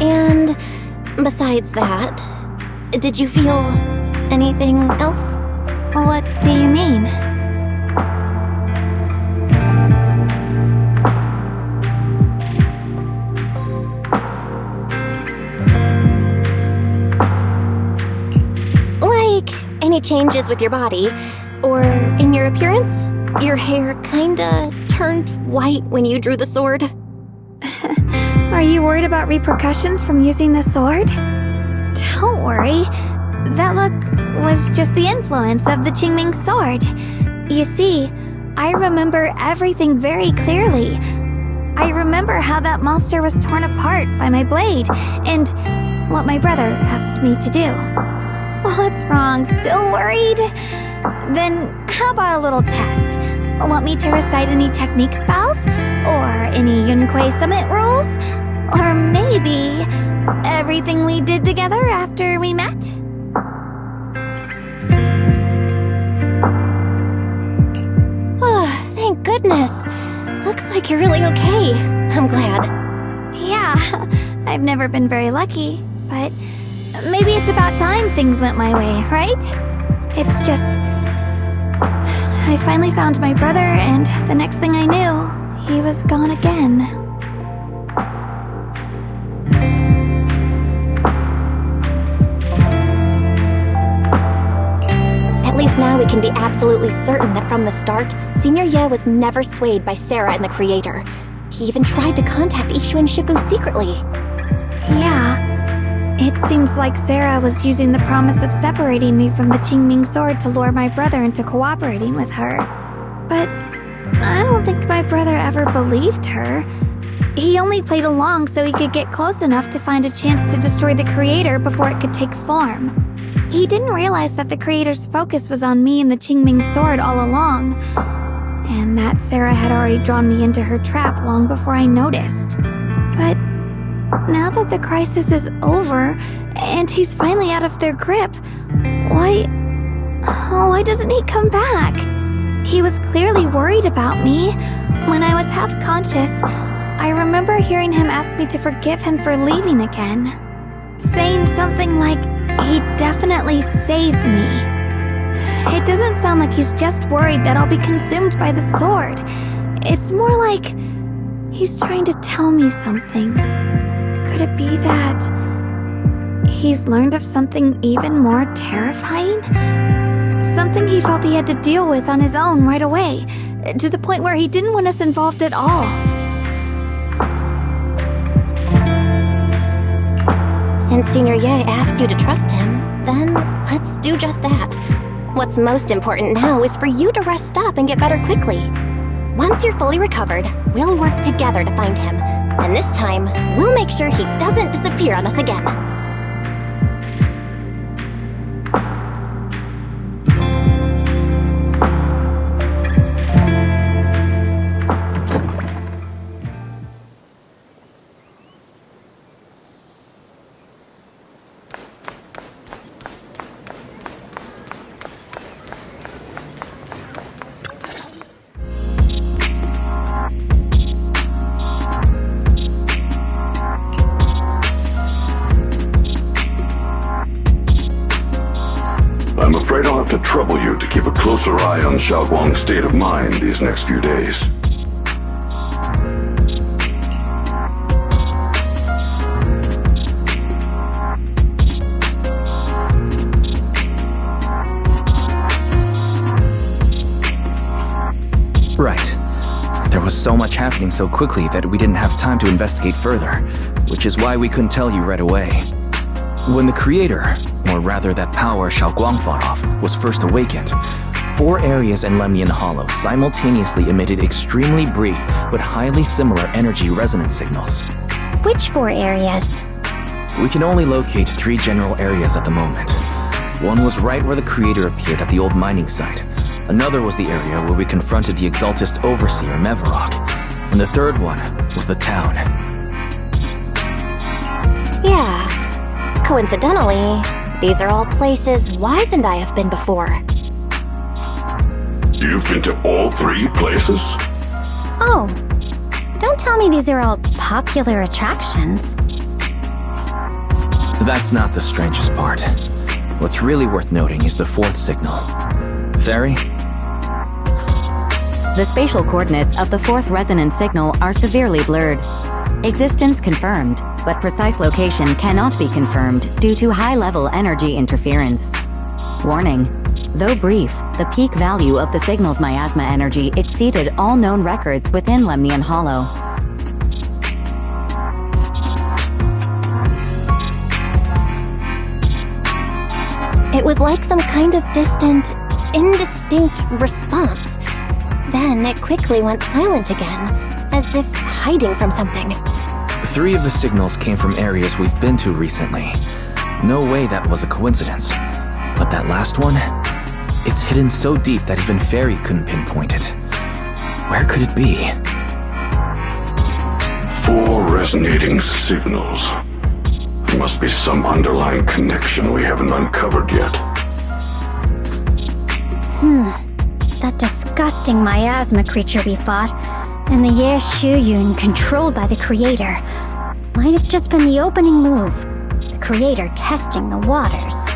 And besides that, did you feel anything else? What do you mean? Any changes with your body, or in your appearance? Your hair kinda turned white when you drew the sword. Are you worried about repercussions from using the sword? Don't worry. That look was just the influence of the Qingming sword. You see, I remember everything very clearly. I remember how that monster was torn apart by my blade, and what my brother asked me to do. What's wrong? Still worried? Then how about a little test? Want me to recite any technique spells? Quay Summit rules? Or maybe everything we did together after we met? Oh, thank goodness. Looks like you're really okay. I'm glad. Yeah, I've never been very lucky, but maybe it's about time things went my way, right? It's just... I finally found my brother, and the next thing I knew, he was gone again. At least now we can be absolutely certain that from the start, Senior Ye was never swayed by Sarah and the Creator. He even tried to contact Ishu and Shifu secretly. Yeah. It seems like Sarah was using the promise of separating me from the Qingming sword to lure my brother into cooperating with her. But I don't think my brother ever believed her. He only played along so he could get close enough to find a chance to destroy the Creator before it could take form. He didn't realize that the Creator's focus was on me and the Qingming sword all along, and that Sarah had already drawn me into her trap long before I noticed. But now that the crisis is over, and he's finally out of their grip, why doesn't he come back? He was clearly worried about me. When I was half conscious, I remember hearing him ask me to forgive him for leaving again, saying something like, he'd definitely save me. It doesn't sound like he's just worried that I'll be consumed by the sword. It's more like he's trying to tell me something. Could it be that he's learned of something even more terrifying? Something he felt he had to deal with on his own right away, to the point where he didn't want us involved at all. Since Senior Ye asked you to trust him, then let's do just that. What's most important now is for you to rest up and get better quickly. Once you're fully recovered, we'll work together to find him. And this time, we'll make sure he doesn't disappear on us again. I'm afraid I'll have to trouble you to keep a closer eye on Xiaoguang's state of mind these next few days. Right. There was so much happening so quickly that we didn't have time to investigate further, which is why we couldn't tell you right away. When the Creator, or rather that power Xiaoguang fought off, was first awakened, 4 areas in Lemnian Hollow simultaneously emitted extremely brief but highly similar energy resonance signals. Which 4 areas? We can only locate 3 general areas at the moment. One was right where the Creator appeared at the old mining site. Another was the area where we confronted the Exaltist Overseer, Mevarok. And the third one was the town. Yeah. Coincidentally, these are all places Wise and I have been before. You've been to all 3 places? Oh, don't tell me these are all popular attractions. That's not the strangest part. What's really worth noting is the 4th signal. Fairy? The spatial coordinates of the 4th resonance signal are severely blurred. Existence confirmed, but precise location cannot be confirmed due to high-level energy interference. Warning: though brief, the peak value of the signal's miasma energy exceeded all known records within Lemnian Hollow. It was like some kind of distant, indistinct response. Then it quickly went silent again, as if hiding from something. 3 of the signals came from areas we've been to recently. No way that was a coincidence. But that last one? It's hidden so deep that even Fairy couldn't pinpoint it. Where could it be? resonating signals. There must be some underlying connection we haven't uncovered yet. That disgusting miasma creature we fought, and the Ye Shuyun controlled by the Creator, might have just been the opening move. The Creator testing the waters.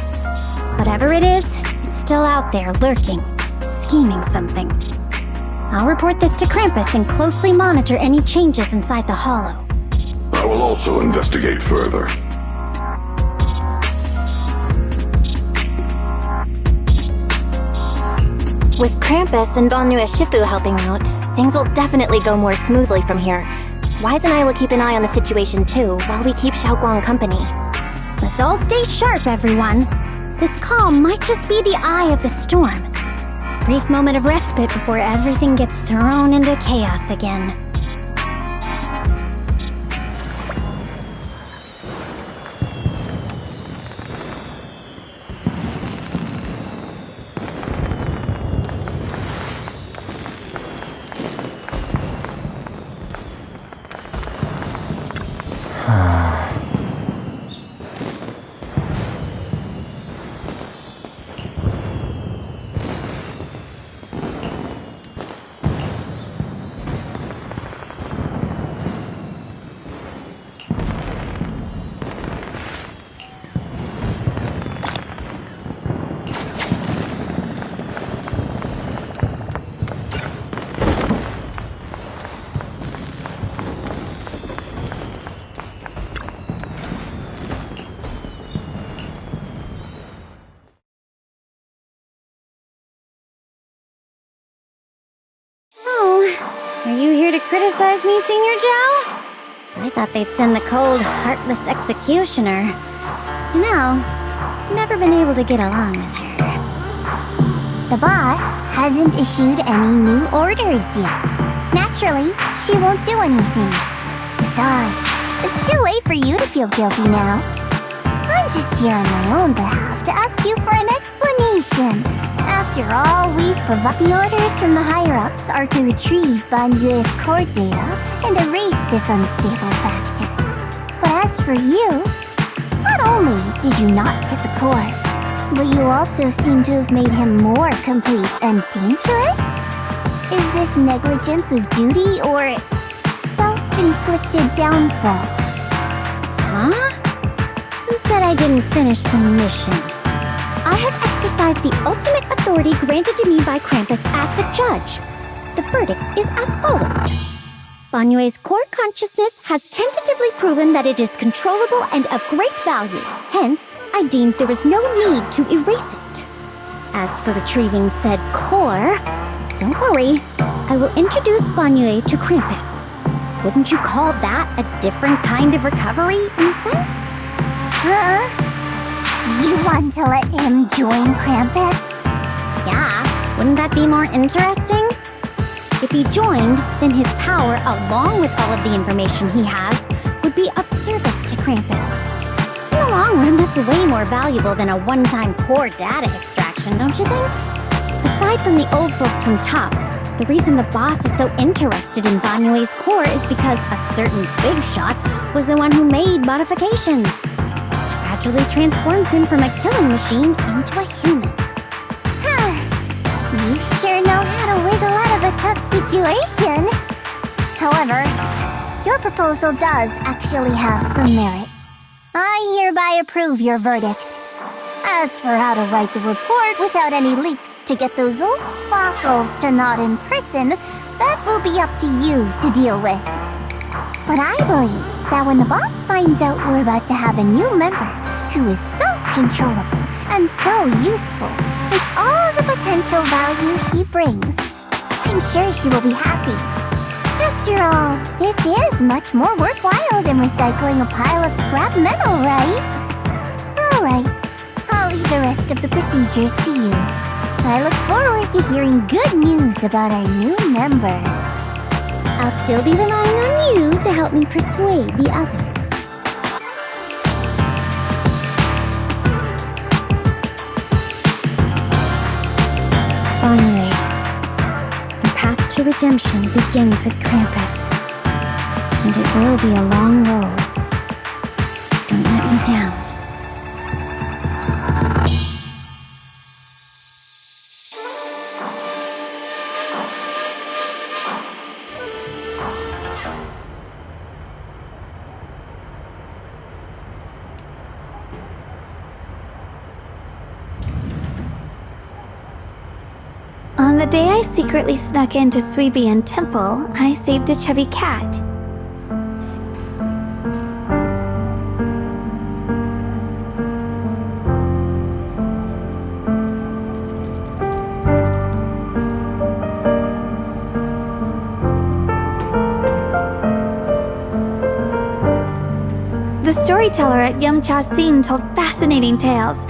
Whatever it is, it's still out there lurking, scheming something. I'll report this to Krampus and closely monitor any changes inside the hollow. I will also investigate further. With Krampus and Banyu Shifu helping out, things will definitely go more smoothly from here. Wise and I will keep an eye on the situation too, while we keep Xiaoguang company. Let's all stay sharp, everyone. This calm might just be the eye of the storm. Brief moment of respite before everything gets thrown into chaos again. Are you here to criticize me, Senior Joe? I thought they'd send the cold, heartless executioner. Never been able to get along with her. The boss hasn't issued any new orders yet. Naturally, she won't do anything. Besides, it's too late for you to feel guilty now. I'm just here on my own behalf to ask you for an explanation. After all, we've provided. The orders from the higher-ups are to retrieve Banyue's core data and erase this unstable factor. But as for you, not only did you not get the core, but you also seem to have made him more complete and dangerous? Is this negligence of duty or self-inflicted downfall? Huh? Who said I didn't finish the mission? I have exercised the ultimate authority granted to me by Krampus as the judge. The verdict is as follows. Banyue's core consciousness has tentatively proven that it is controllable and of great value. Hence, I deemed there was no need to erase it. As for retrieving said core, don't worry, I will introduce Banyue to Krampus. Wouldn't you call that a different kind of recovery, in a sense? Huh? You want to let him join Krampus? Yeah, wouldn't that be more interesting? If he joined, then his power, along with all of the information he has, would be of service to Krampus. In the long run, that's way more valuable than a one-time core data extraction, don't you think? Aside from the old folks from TOPS, the reason the boss is so interested in Banyue's core is because a certain big shot was the one who made modifications. Gradually transformed him from a killing machine into a human. You sure know how to wiggle out of a tough situation. However, your proposal does actually have some merit. I hereby approve your verdict. As for how to write the report without any leaks to get those old fossils to nod in person, that will be up to you to deal with. But I believe that when the boss finds out we're about to have a new member who is so controllable and so useful, with all the potential value he brings, I'm sure she will be happy. After all, this is much more worthwhile than recycling a pile of scrap metal, right? Alright, I'll leave the rest of the procedures to you. I look forward to hearing good news about our new member. I'll still be relying on you to help me persuade the others. Banyue, your path to redemption begins with Krampus. And it will be a long road. Don't let me down. On the day I secretly snuck into Suibian Temple, I saved a chubby cat. The storyteller at Yumcha Scene told fascinating tales.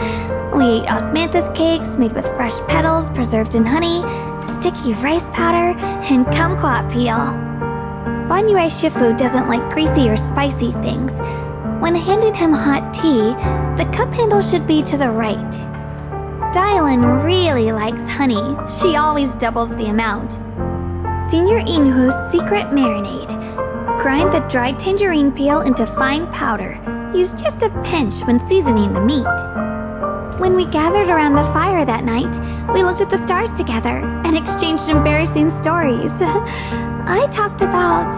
We ate osmanthus cakes made with fresh petals preserved in honey, sticky rice powder, and kumquat peel. Banyue Shifu doesn't like greasy or spicy things. When handing him hot tea, the cup handle should be to the right. Dylan really likes honey. She always doubles the amount. Senior Inhu's secret marinade. Grind the dried tangerine peel into fine powder. Use just a pinch when seasoning the meat. When we gathered around the fire that night, we looked at the stars together and exchanged embarrassing stories. I talked about...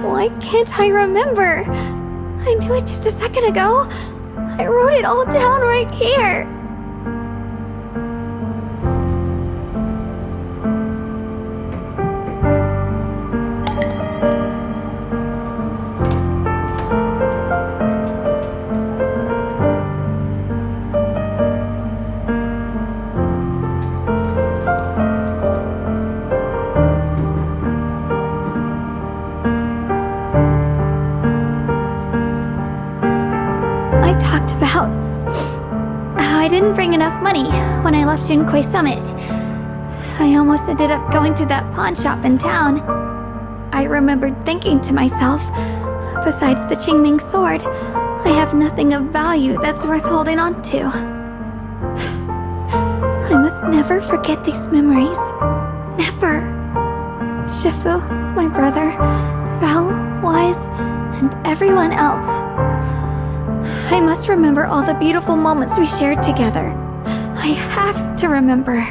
Why can't I remember? I knew it just a second ago. I wrote it all down right here. I didn't bring enough money when I left Junkoi Summit. I almost ended up going to that pawn shop in town. I remembered thinking to myself, besides the Qingming sword, I have nothing of value that's worth holding on to. I must never forget these memories. Never. Shifu, my brother, Belle, Wise, and everyone else. I must remember all the beautiful moments we shared together. I have to remember.